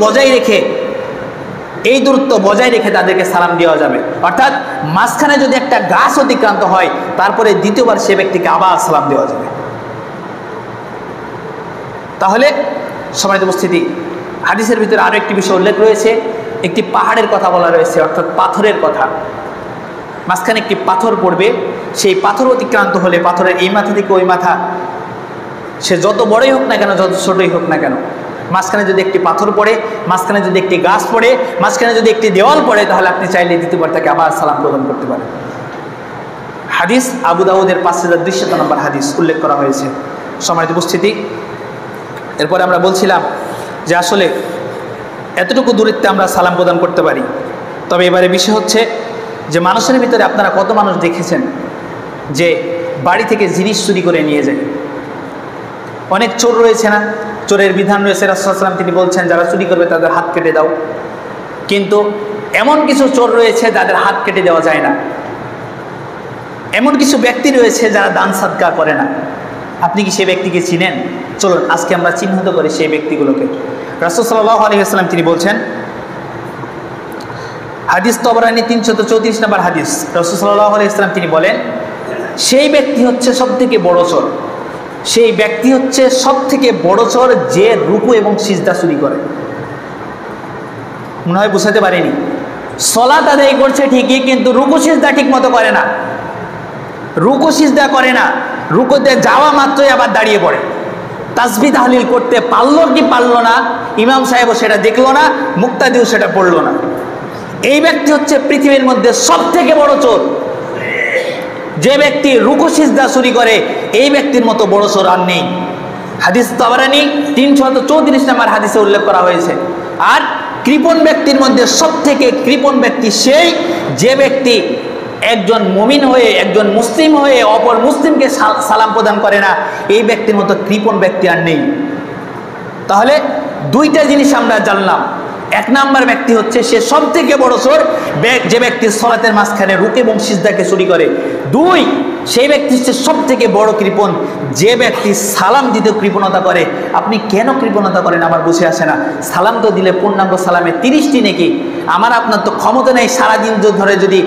বজায় রেখে তাদেরকে সালাম দেওয়া যাবে। অর্থাৎ মাঝখানে যদি একটা গাছ অতিক্রান্ত হয় তারপরে দ্বিতীয়বার সে ব্যক্তিকে আবার সালাম দেওয়া যাবে। তাহলে সম্মানিত উপস্থিতি, হাদিসের ভিতরে আরো একটি বিষয় উল্লেখ রয়েছে, একটি পাহাড়ের কথা বলা রয়েছে, অর্থাৎ পাথরের কথা। মাঝখানে একটি পাথর পড়বে, সেই পাথর অতিক্রান্ত হলে পাথরের এই মাথা থেকে ওই মাথা, সে যত বড়ই হোক না কেন, যত ছোটই হোক না কেন, মাঝখানে যদি একটি পাথর পড়ে, মাঝখানে যদি একটি গাছ পড়ে, মাঝখানে যদি একটি দেওয়াল পড়ে, তাহলে আপনি চাইলে দ্বিতীয়বার তাকে আবার সালাম প্রদান করতে পারেন। হাদিস আবু দাউদের 5200 নম্বর হাদিস উল্লেখ করা হয়েছে। সম্মানিত উপস্থিতি, এরপরে আমরা বলছিলাম যে আসলে এতটুকু দূরত্বে আমরা সালাম প্রদান করতে পারি। তবে এবারে বিষয় হচ্ছে যে মানুষের ভিতরে আপনারা কত মানুষ দেখেছেন যে বাড়ি থেকে জিনিস চুরি করে নিয়ে যায়? অনেক চোর রয়েছে না, চোরের বিধান রয়েছে, রাসূলুল্লাহ সাল্লাল্লাহু আলাইহি ওয়াসাল্লাম তিনি বলছেন যারা চুরি করবে তাদের হাত কেটে দাও। কিন্তু এমন কিছু চোর রয়েছে যাদের হাত কেটে দেওয়া যায় না। এমন কিছু ব্যক্তি রয়েছে যারা দান সাদকা করে না। আপনি কি সেই ব্যক্তিকে চিনেন? চলুন আজকে আমরা চিহ্নিত করি সেই ব্যক্তিগুলোকে। রাসূল সাল্লাল্লাহু আলাইহি ওয়াসাল্লাম তিনি বলছেন, হাদিস তবরানী 334 নম্বর হাদিস, রাসূল সাল্লাল্লাহু আলাইহি ওয়াসাল্লাম তিনি বলেন, সেই ব্যক্তি হচ্ছে সবথেকে বড় চোর, সেই ব্যক্তি হচ্ছে সবথেকে বড় চোর যে রুকু এবং সিজদা চুরি করে। মনে হয় বুঝাতে পারিনি। সালাত আদায় করছে ঠিকই, কিন্তু রুকু সিজদা ঠিক মতো করে না, রুকু সিজদা করে না, রুকুতে যাওয়া মাত্রই আবার দাঁড়িয়ে পড়ে। তাসবিহ তাহলিল করতে পারলো কি পারলো না, ইমাম সাহেবও সেটা দেখলো না, মুক্তাদিও সেটা পড়লো না। এই ব্যক্তি হচ্ছে পৃথিবীর মধ্যে সবথেকে বড় চোর। যে ব্যক্তি রুকু সিজদা চুরি করে, এই ব্যক্তির মতো বড় চোর আর নেই। হাদিস তাবরানী 334 নম্বর হাদিসে উল্লেখ করা হয়েছে। আর কৃপণ ব্যক্তির মধ্যে সবথেকে কৃপণ ব্যক্তি সেই যে ব্যক্তি একজন মুমিন হয়ে, একজন মুসলিম হয়ে অপর মুসলিমকে সালাম প্রদান করে না। এই ব্যক্তির মতো কৃপণ ব্যক্তি আর নেই। তাহলে দুইটা জিনিস আমরা জানলাম। এক নাম্বার ব্যক্তি হচ্ছে সে সবথেকে বড় চোর, যে ব্যক্তি সালাতের মাঝখানে রুকু এবং সিজদাকে চুরি করে। দুই, সেই ব্যক্তি হচ্ছে সবথেকে বড় কৃপণ, যে ব্যক্তি সালাম দিতে কৃপণতা করে। আপনি কেন কৃপণতা করেন আমার বুঝে আসে না। সালাম তো দিলে পূর্ণাঙ্গ সালামে 30টি নেকি। আমার আপনার তো ক্ষমতা নেই সারাদিন ধরে যদি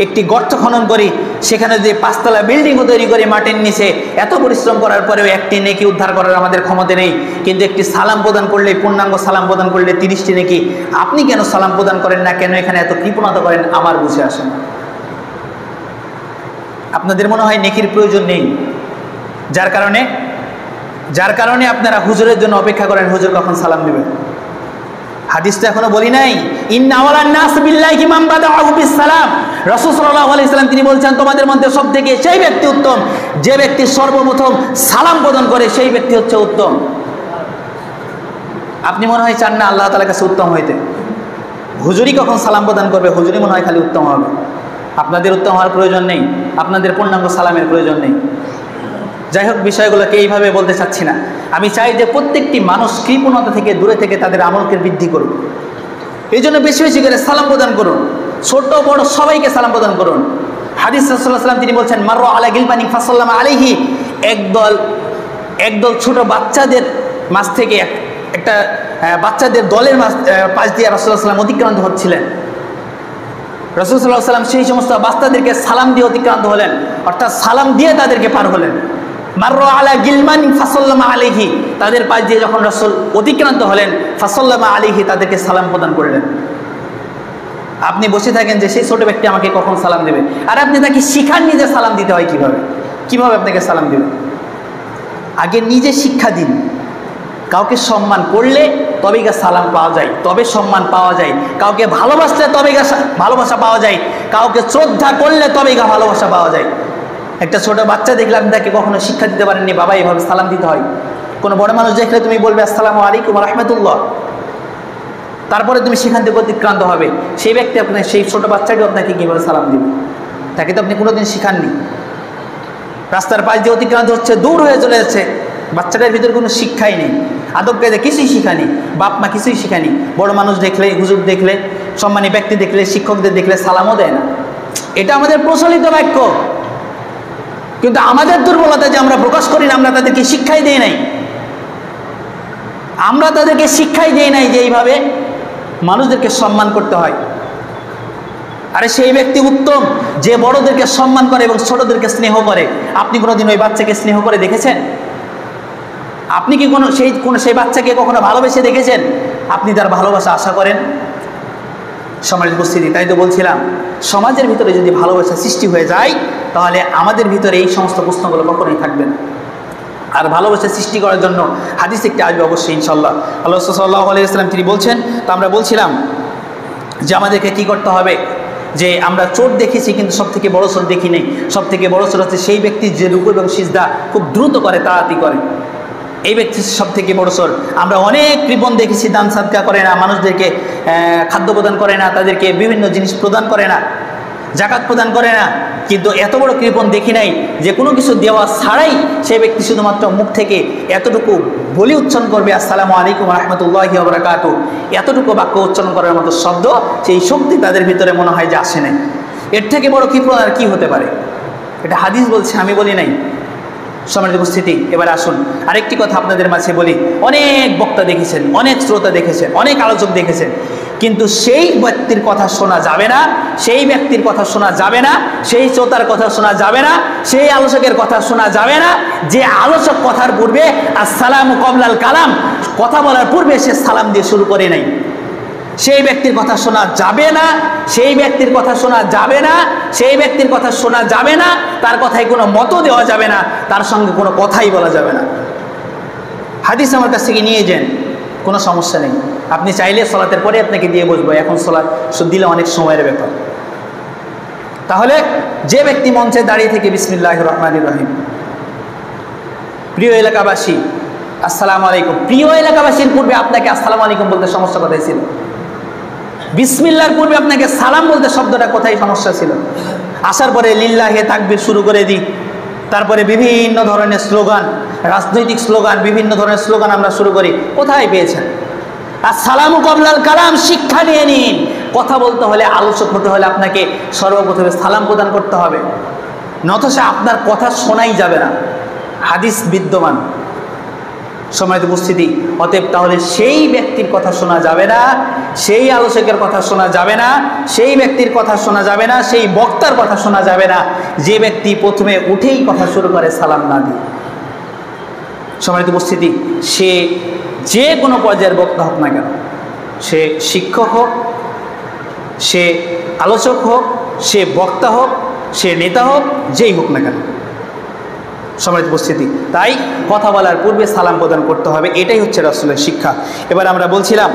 একটি গর্ত খনন করি, সেখানে যদি 5 তলা বিল্ডিংও তৈরি করি মাটির নিচে, এত পরিশ্রম করার পরেও একটি নেকি উদ্ধার করার আমাদের ক্ষমতা নেই। কিন্তু একটি সালাম প্রদান করলে, পূর্ণাঙ্গ সালাম প্রদান করলে 30টি নেকি। আপনি কেন সালাম প্রদান করেন না, কেন এখানে এত কৃপণতা করেন আমার বুঝে আসে না। আপনাদের মনে হয় নেকির প্রয়োজন নেই, যার কারণে আপনারা হুজুরের জন্য অপেক্ষা করেন, হুজুর কখন সালাম দিবেন। হাদিস তো এখনো বলি নাই, ইন্না আওয়ালান নাস বিল্লাহি মান বাদাহু বিস সালাম। রাসূল সাল্লাল্লাহু আলাইহি ওয়াসাল্লাম তিনি বলছেন তোমাদের মধ্যে সবথেকে সেই ব্যক্তি উত্তম যে ব্যক্তি সর্বপ্রথম সালাম প্রদান করে, সেই ব্যক্তি হচ্ছে উত্তম। আপনি মনে হয় চান না আল্লাহ তাআলার কাছে উত্তম হইতে। হুজুরি কখন সালাম প্রদান করবে, হুজুরি মনে হয় খালি উত্তম হবে। আপনাদের উত্তম হওয়ার প্রয়োজন নেই, আপনাদের পূর্ণাঙ্গ সালামের প্রয়োজন নেই। যাই হোক, বিষয়গুলোকে এইভাবে বলতে চাচ্ছি না। আমি চাই যে প্রত্যেকটি মানুষ কৃপণতা থেকে দূরে থেকে তাদের আমলকে বৃদ্ধি করুন। এই জন্য বেশি বেশি করে সালাম প্রদান করুন, ছোট বড় সবাইকে সালাম প্রদান করুন। হাদিস রাসূলুল্লাহ সাল্লাল্লাহু আলাইহি ওয়াসাল্লাম তিনি বলছেন, মাররা আলা গিলবানি ফাসাল্লামা আলাইহি। একদল ছোট বাচ্চাদের মাঝ থেকে একটা বাচ্চাদের দলের পাশ দিয়ে রাসূলুল্লাহ সাল্লাল্লাহু আলাইহি ওয়াসাল্লাম অতিক্রান্ত হচ্ছিলেন। রাসূল সাল্লাল্লাহু আলাইহি ওয়াসাল্লাম সেই সমস্ত বাচ্চাদেরকে সালাম দিয়ে অতিক্রান্ত হলেন, অর্থাৎ সালাম দিয়ে তাদেরকে পার হলেন। মাররা আলা গিলমান ফাসাল্লামা আলাইহি, তাদের পাশ দিয়ে যখন রাসূল অতিক্রান্ত হলেন, ফাসাল্লামা আলাইহি, তাদেরকে সালাম প্রদান করলেন। আপনি বসে থাকেন যে সেই ছোট ব্যক্তি আমাকে কখন সালাম দেবে, আর আপনি তাকে শিখাননি যে সালাম দিতে হয় কিভাবে আপনাকে সালাম দেবে। আগে নিজে শিক্ষা দিন। কাউকে সম্মান করলে তবেই গা সালাম পাওয়া যায়, তবে সম্মান পাওয়া যায়। কাউকে ভালোবাসলে তবেই গা ভালোবাসা পাওয়া যায়, কাউকে শ্রদ্ধা করলে তবেই গা ভালোবাসা পাওয়া যায়। একটা ছোট বাচ্চা দেখলে আপনি তাকে কখনো শিক্ষা দিতে পারেননি বাবা এইভাবে সালাম দিতে হয়। কোনো বড় মানুষ দেখলে তুমি বলবে আসসালামু আলাইকুম ওয়া রাহমাতুল্লাহ। তারপরে তুমি সেখান থেকে অতিক্রান্ত হবে, সেই ব্যক্তি আপনার, সেই ছোট বাচ্চাটিও আপনাকে কীভাবে সালাম দিবে? তাকে তো আপনি কোনোদিন শিখাননি। রাস্তার পাশ দিয়ে অতিক্রান্ত হচ্ছে, দূর হয়ে চলে যাচ্ছে, বাচ্চাটার ভিতরে কোনো শিক্ষাই নেই, আদব কায়দা কিছুই শিখানি, বাপ মা কিছুই শিখানি। বড় মানুষ দেখলে, হুজুর দেখলে, সম্মানী ব্যক্তি দেখলে, শিক্ষকদের দেখলে সালামও দেয় না। এটা আমাদের প্রচলিত বাক্য, কিন্তু আমাদের দুর্বলতা যে আমরা প্রকাশ করি না, আমরা তাদেরকে শিক্ষাই দিই নাই। আমরা তাদেরকে শিক্ষাই দিই নাই যে এইভাবে মানুষদেরকে সম্মান করতে হয়। আরে সেই ব্যক্তি উত্তম যে বড়দেরকে সম্মান করে এবং ছোটদেরকে স্নেহ করে। আপনি কোনোদিন ওই বাচ্চাকে স্নেহ করে দেখেছেন? আপনি কি সেই বাচ্চাকে কখনো ভালোবেসে দেখেছেন? আপনি তার ভালোবাসা আশা করেন? সমাজের উপস্থিতি, তাই তো বলছিলাম, সমাজের ভিতরে যদি ভালোবাসা সৃষ্টি হয়ে যায় তাহলে আমাদের ভিতরে এই সমস্ত প্রশ্নগুলো কখনোই থাকবে না। আর ভালোবাসা সৃষ্টি করার জন্য হাদিস একটি আসবে অবশ্যই ইনশাল্লাহ। আল্লাহ সাল্লাল্লাহু আলাইহি ওয়াসাল্লাম তিনি বলছেন, তো আমরা বলছিলাম যে আমাদেরকে কি করতে হবে, যে আমরা চোর দেখেছি কিন্তু সব থেকে বড় চোর দেখি নেই। সব থেকে বড় চোর হচ্ছে সেই ব্যক্তি যে রুকু এবং সিজদা খুব দ্রুত করে, তাড়াতাড়ি করে, এই ব্যক্তি সব থেকে বড় চোর। আমরা অনেক কৃপণ দেখেছি, দান সাদকা করে না, মানুষদেরকে খাদ্য প্রদান করে না, তাদেরকে বিভিন্ন জিনিস প্রদান করে না, জাকাত প্রদান করে না, কিন্তু এত বড় কৃপণ দেখি নাই যে কোনো কিছু দেওয়া ছাড়াই সেই ব্যক্তি শুধুমাত্র মুখ থেকে এতটুকু বলি উচ্চারণ করবে, আসসালামু আলাইকুম রাহমাতুল্লাহি ওয়া বারাকাতুহু, এতটুকু বাক্য উচ্চারণ করার মতো শব্দ, সেই শক্তি তাদের ভিতরে মনে হয় যে আসে নাই। এর থেকে বড় কৃপণ আর কি হতে পারে? এটা হাদিস বলছে, আমি বলি নাই। সমাজের উপস্থিতি, এবার আসুন আরেকটি কথা আপনাদের মাঝে বলি। অনেক বক্তা দেখেছেন, অনেক শ্রোতা দেখেছেন, অনেক আলোচক দেখেছেন, কিন্তু সেই ব্যক্তির কথা শোনা যাবে না, সেই ব্যক্তির কথা শোনা যাবে না, সেই শ্রোতার কথা শোনা যাবে না, সেই আলোচকের কথা শোনা যাবে না যে আলোচক কথার পূর্বে আসসালামু কবলাল কালাম, কথা বলার পূর্বে সে সালাম দিয়ে শুরু করে নাই। সেই ব্যক্তির কথা শোনা যাবে না, সেই ব্যক্তির কথা শোনা যাবে না, সেই ব্যক্তির কথা শোনা যাবে না, তার কথায় কোনো মত দেওয়া যাবে না, তার সঙ্গে কোনো কথাই বলা যাবে না। হাদিস আমার কাছ থেকে নিয়ে যান, কোনো সমস্যা নেই। আপনি চাইলে সলাতের পরে আপনাকে দিয়ে বসবো, এখন সলাৎ দিলে অনেক সময়ের ব্যাপার। তাহলে যে ব্যক্তি মঞ্চে দাঁড়িয়ে থেকে বিসমিল্লাহির রহমানির রহিম, প্রিয় এলাকাবাসী আসসালামু আলাইকুম, প্রিয় এলাকাবাসীর পূর্বে আপনাকে আসসালামু আলাইকুম বলতে সমস্যা কোথায় ছিল? বিসমিল্লাহর পূর্বে আপনাকে সালাম বলতে শব্দটা কোথায় সমস্যা ছিল? আসার পরে লিল্লাহে তাকবীর শুরু করে দিই, তারপরে বিভিন্ন ধরনের স্লোগান, রাজনৈতিক স্লোগান, বিভিন্ন ধরনের স্লোগান আমরা শুরু করি, কোথায় পেয়েছেন? আসসালামু কবলাল কালাম শিক্ষা নিয়ে নিন। কথা বলতে হলে, আলোচক হতে হলে আপনাকে সর্বপ্রথমে সালাম প্রদান করতে হবে, নতশা আপনার কথা শোনাই যাবে না। হাদিস বিদ্যমান। সময় উপস্থিতি, অতএব তাহলে সেই ব্যক্তির কথা শোনা যাবে না, সেই আলোচকের কথা শোনা যাবে না, সেই ব্যক্তির কথা শোনা যাবে না, সেই বক্তার কথা শোনা যাবে না যে ব্যক্তি প্রথমে উঠেই কথা শুরু করে সালাম না দিয়ে। সময় উপস্থিতি, সে যে কোনো পর্যায়ের বক্তা হোক না কেন, সে শিক্ষক হোক, সে আলোচক হোক, সে বক্তা হোক, সে নেতা হোক, যেই হোক না কেন, সমাজ উপস্থিতি, তাই কথা বলার পূর্বে সালাম প্রদান করতে হবে। এটাই হচ্ছে রাসূলের শিক্ষা। এবার আমরা বলছিলাম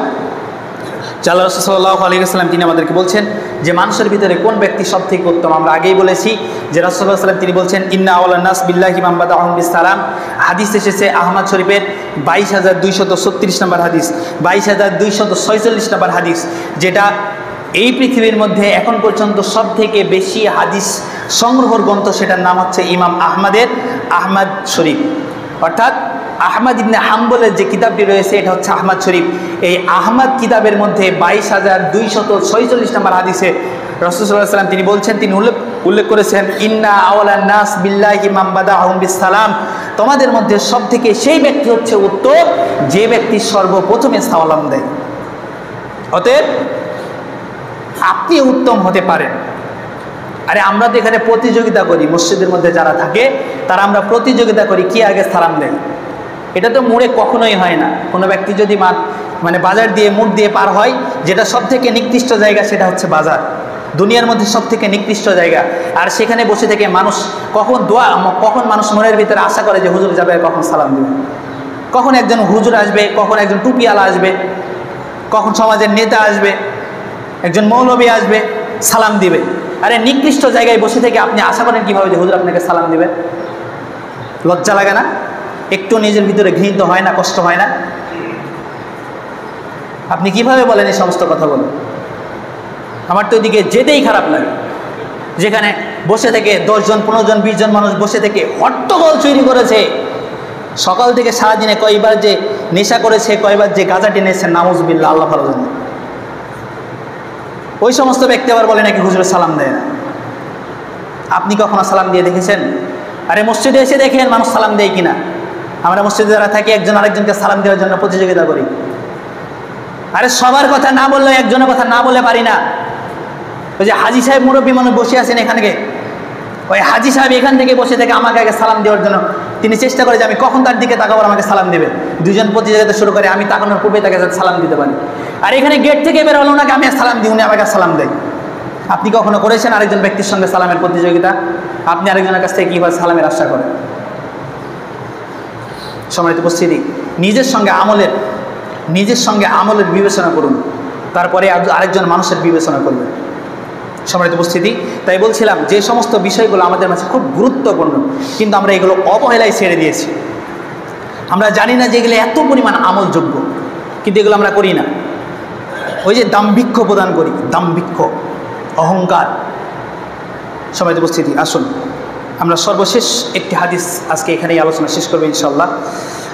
যে আল্লাহ রাসূল সাল্লাল্লাহু আলাইহি ওয়াসাল্লাম তিনি আমাদেরকে বলছেন যে মানুষের ভিতরে কোন ব্যক্তি সব থেকে উত্তম। আমরা আগেই বলেছি যে রাসূল সাল্লাল্লাহু আলাইহি ওয়াসাল্লাম তিনি বলছেন ইন্না আওয়ালান নাস বিল্লাহি মান বাদাহুম বিসসালাম। হাদিস এসেছে আহমদ শরীফের 22,236 নম্বর হাদিস, 22,246 নম্বর হাদিস, যেটা এই পৃথিবীর মধ্যে এখন পর্যন্ত সব থেকে বেশি হাদিস সংগ্রহর গ্রন্থ, সেটার নাম হচ্ছে ইমাম আহমদের আহমদ শরীফ, অর্থাৎ আহমদ ইবনে হাম্বলের যে কিতাবটি রয়েছে এটা হচ্ছে আহমদ শরীফ। এই আহমদ কিতাবের মধ্যে 22,246 নম্বর হাদিসে রাসূল সাল্লাল্লাহু আলাইহি ওয়াসাল্লাম তিনি বলছেন, তিনি উল্লেখ করেছেন ইন্না আওয়ালান নাস বিল্লাহি মান বাদাহুম বিসসালাম, তোমাদের মধ্যে সব থেকে সেই ব্যক্তি হচ্ছে উত্তম যে ব্যক্তি সর্বপ্রথমে সালাম দেয়। অতএব আপনি উত্তম হতে পারেন। আরে আমরা তো এখানে প্রতিযোগিতা করি, মসজিদের মধ্যে যারা থাকে তারা আমরা প্রতিযোগিতা করি কি আগে সালাম দেয়। এটা তো মোড়ে কখনোই হয় না। কোনো ব্যক্তি যদি মানে বাজার দিয়ে মোড় দিয়ে পার হয়, যেটা সব থেকে নিকৃষ্ট জায়গা সেটা হচ্ছে বাজার, দুনিয়ার মধ্যে সব থেকে নিকৃষ্ট জায়গা। আর সেখানে বসে থেকে মানুষ কখন মানুষ মনের ভিতরে আশা করে যে হুজুর যাবে, কখন সালাম দেবে, কখন একজন হুজুর আসবে, কখন একজন টুপিওয়ালা আসবে, কখন সমাজের নেতা আসবে, একজন মৌলবী আসবে, সালাম দিবে। আরে নিকৃষ্ট জায়গায় বসে থেকে আপনি আশা করেন কীভাবে যে হুজুর আপনাকে সালাম দিবে? লজ্জা লাগে না? একটু নিজের ভিতরে ঘৃণিত হয় না, কষ্ট হয় না? আপনি কিভাবে বলেন এই সমস্ত কথা বলেন? আমার তো এদিকে যেতেই খারাপ লাগে, যেখানে বসে থেকে 10 জন 15 জন 20 জন মানুষ বসে থেকে হট্টগোল তৈরি করেছে, সকাল থেকে সারাদিনে কয়বার যে নেশা করেছে, কয়বার যে গাঁজা টেনেছে, নাউজুবিল্লাহ, আল্লাহ ভালো জানে। ওই সমস্ত ব্যক্তি আবার বলে নাকি হুজুর সালাম দেয় না। আপনি কখনো সালাম দিয়ে দেখেছেন? আরে মসজিদে এসে দেখেন মানুষ সালাম দেয় কিনা। আমরা মসজিদে যারা থাকি একজন আরেকজনকে সালাম দেওয়ার জন্য প্রতিযোগিতা করি। আরে সবার কথা না বললে, একজনের কথা না বলে পারি না। ওই যে হাজি সাহেব মুরব্বী মানুষ বসে আছেন এখানে, ওই হাজি সাহেব এখান থেকে বসে থেকে আমাকে আগে সালাম দেওয়ার জন্য তিনি চেষ্টা করে যে আমি কখন তার দিকে তাকাবার আমাকে সালাম দেবে। দুজন প্রতিযোগিতা শুরু করে, আমি তাকানোর পূর্বে তাকে সালাম দিতে পারি। আর এখানে গেট থেকে বের হলো নাকি আমি সালাম দিই, উনি আমাকে সালাম দেয়। আপনি কখনো করেছেন আরেকজন ব্যক্তির সঙ্গে সালামের প্রতিযোগিতা? আপনি আরেকজনের কাছ থেকে কীভাবে সালামের আশা করেন? সম্মানিত উপস্থিতি, নিজের সঙ্গে আমলের বিবেচনা করুন, তারপরে আরেকজন মানুষের বিবেচনা করবেন। সম্মানিত উপস্থিতি, তাই বলছিলাম যে সমস্ত বিষয়গুলো আমাদের মাঝে খুব গুরুত্বপূর্ণ, কিন্তু আমরা এগুলো অবহেলায় ছেড়ে দিয়েছি। আমরা জানি না যে এগুলো এত পরিমাণ আমলযোগ্য, কিন্তু এগুলো আমরা করি না। ওই যে দাম্ভিক্য প্রদান করি, দাম্ভিক্য, অহংকার। সম্মানিত উপস্থিতি, আসুন আমরা সর্বশেষ একটি হাদিস আজকে এখানেই আলোচনা শেষ করবো ইনশাআল্লাহ।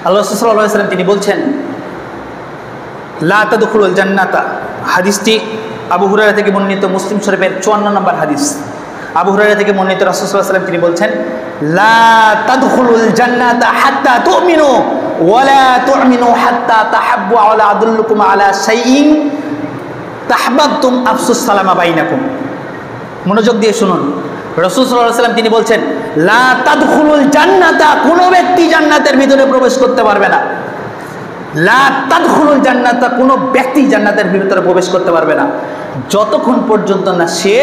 আল্লাহ রাসূল সাল্লাল্লাহু আলাইহি ওয়াসাল্লাম তিনি বলছেন, লা তাদখুলুল জান্নাতা। হাদিসটি আবু হুরায়রা থেকে বর্ণিত, মুসলিম শরীফের 54 নম্বর হাদিস। আবু হুরায়রা থেকে বর্ণিত, রাসূল সাল্লাল্লাহু আলাইহি ওয়াসাল্লাম তিনি বলছেন, লা তাদখুলুল জান্নাতা হাত্তা তুমিনু ওয়া লা তুমিনু হাত্তা তাহাব্বু, আলা আদুল্লুকুম আলা শাইইন তাহবাবতুম আফসুস সালামা বাইনাকুম। মনোযোগ দিয়ে শুনুন, রাসূল সাল্লাল্লাহু আলাইহি ওয়াসাল্লাম তিনি বলছেন, লা তাদখুলুল জান্নাতা, কোনো ব্যক্তি জান্নাতের ভিতরে প্রবেশ করতে পারবে না। লা তাদখুলুল জান্নাতা, কোনো ব্যক্তি জান্নাতের ভিতরে প্রবেশ করতে পারবে না যতক্ষণ পর্যন্ত না সে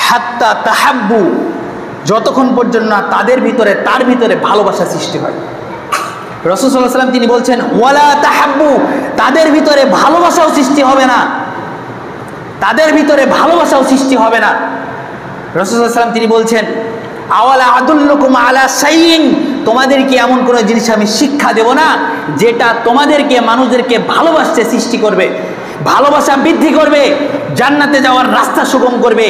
হাত্তা তাহাব্বু, যতক্ষণ পর্যন্ত না তার ভিতরে ভালোবাসা সৃষ্টি হয়। রাসূল সাল্লাল্লাহু আলাইহি ওয়াসাল্লাম তিনি বলছেন, ওয়ালা তাহাব্বু, তাদের ভিতরে ভালোবাসাও সৃষ্টি হবে না, তাদের ভিতরে ভালোবাসাও সৃষ্টি হবে না। রাসূল সাল্লাল্লাহু আলাইহি ওয়াসাল্লাম তিনি বলছেন, আওয়ালা আদুল্লুকুম আলা শাইইন, তোমাদেরকে এমন কোনো জিনিস আমি শিক্ষা দেব না যেটা তোমাদেরকে, মানুষদেরকে ভালোবাসতে সৃষ্টি করবে, ভালোবাসা বৃদ্ধি করবে, জান্নাতে যাওয়ার রাস্তা সুগম করবে।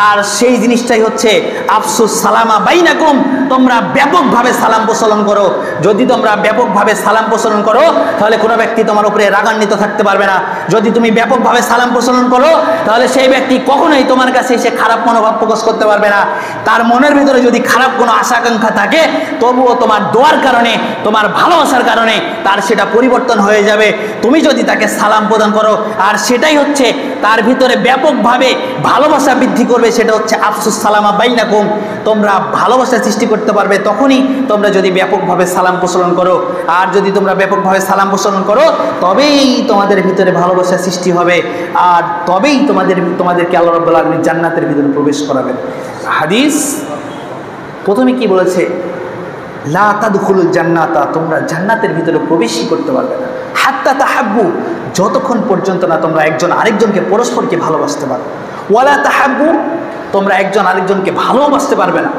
আর সেই জিনিসটাই হচ্ছে আফসুস সালামা বাইনাকুম, তোমরা ব্যাপকভাবে সালাম প্রচলন করো। যদি তোমরা ব্যাপকভাবে সালাম প্রচলন করো তাহলে কোনো ব্যক্তি তোমার উপরে রাগান্বিত থাকতে পারবে না। যদি তুমি ব্যাপকভাবে সালাম প্রচলন করো তাহলে সেই ব্যক্তি কখনোই তোমার কাছে এসে খারাপ মনোভাব প্রকাশ করতে পারবে না। তার মনের ভিতরে যদি খারাপ কোনো আশা আকাঙ্ক্ষা থাকে, তবুও তোমার দোয়ার কারণে, তোমার ভালোবাসার কারণে তার সেটা পরিবর্তন হয়ে যাবে। তুমি যদি তাকে সালাম প্রদান করো, আর সেটাই হচ্ছে তার ভিতরে ব্যাপকভাবে ভালোবাসা বৃদ্ধি করবে, সেটা হচ্ছে আফসুস সালামা বাইনাকুম। তোমরা ভালোবাসা সৃষ্টি করতে পারবে তখনই তোমরা যদি ব্যাপকভাবে সালাম প্রচলন করো। আর যদি তোমরা ব্যাপকভাবে সালাম প্রচলন করো তবেই তোমাদের ভিতরে ভালোবাসা সৃষ্টি হবে, আর তবেই তোমাদেরকে আল্লাহ রাব্বুল আলামিন জান্নাতের ভিতরে প্রবেশ করাবেন। হাদিস প্রথমে কি বলেছে? লা তাদখুলুল জান্নাতা, তোমরা জান্নাতের ভিতরে প্রবেশই করতে পারবে না হাত্তা তাহাব্বু, যতক্ষণ পর্যন্ত না তোমরা একজন আরেকজনকে পরস্পরকে ভালোবাসতে পারো। ওয়ালা তাহাব্বু, তোমরা একজন আরেকজনকে ভালোবাসতে পারবে না।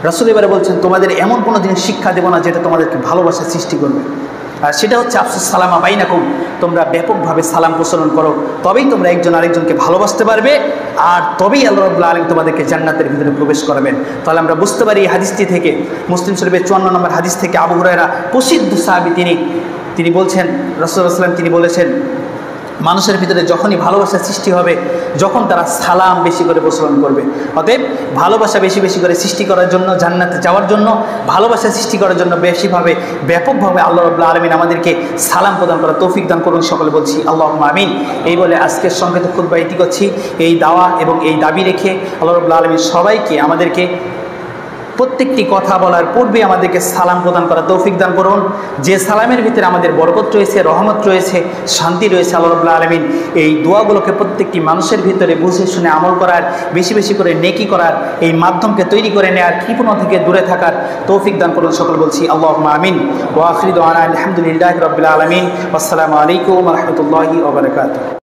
রাসূল এবারে বলছেন, তোমাদের এমন কোনো জিনিস শিক্ষা দেব না যেটা তোমাদেরকে ভালোবাসা সৃষ্টি করবে, আর সেটা হচ্ছে আফসুস সালামা বাইনাকুম, তোমরা ব্যাপকভাবে সালাম প্রচলন করো, তবেই তোমরা একজন আরেকজনকে ভালোবাসতে পারবে, আর তবেই আল্লাহ রাব্বুল আলামিন তোমাদেরকে জান্নাতের ভিতরে প্রবেশ করাবেন। তাহলে আমরা বুঝতে পারি এই হাদিসটি থেকে, মুসলিম শরীফের 54 নম্বর হাদিস থেকে, আবু হুরায়রা প্রসিদ্ধ সাহাবী, তিনি বলছেন, রাসূলুল্লাহ সাল্লাল্লাহু আলাইহি ওয়াসাল্লাম তিনি বলেছেন, মানুষের ভিতরে যখনই ভালোবাসা সৃষ্টি হবে, যখন তারা সালাম বেশি করে প্রচলন করবে। অতএব ভালোবাসা বেশি বেশি করে সৃষ্টি করার জন্য, জান্নাতে যাওয়ার জন্য, ভালোবাসা সৃষ্টি করার জন্য বেশিভাবে ব্যাপকভাবে আল্লাহ রাব্বুল আলামিন আমাদেরকে সালাম প্রদান করার তৌফিক দান করুন। সকলে বলছি আল্লাহুম্মা আমিন। এই বলে আজকের সংক্ষিপ্ত খুতবা ইতি করছি। এই দাওয়া এবং এই দাবি রেখে আল্লাহ রাব্বুল আলামিন সবাইকে, আমাদেরকে প্রত্যেকটি কথা বলার পূর্বে আমাদেরকে সালাম প্রদান করার তৌফিক দান করুন। যে সালামের ভিতরে আমাদের বরকত রয়েছে, রহমত রয়েছে, শান্তি রয়েছে, আল্লাহ রাব্বুল আলামিন এই দোয়াগুলোকে প্রত্যেকটি মানুষের ভিতরে বুঝে শুনে আমল করার, বেশি বেশি করে নেকি করার, এই মাধ্যমকে তৈরি করে নেওয়ার, কৃপণতা থেকে দূরে থাকার তৌফিক দান করুন। সকল বলছি আল্লাহুম্মা আমিন। ওয়া আখিরু দাওয়ানা আলহামদুলিল্লাহি রাব্বিল আলামিন। আসসালামু আলাইকুম ওয়া রাহমাতুল্লাহি ওয়া বারাকাতুহু।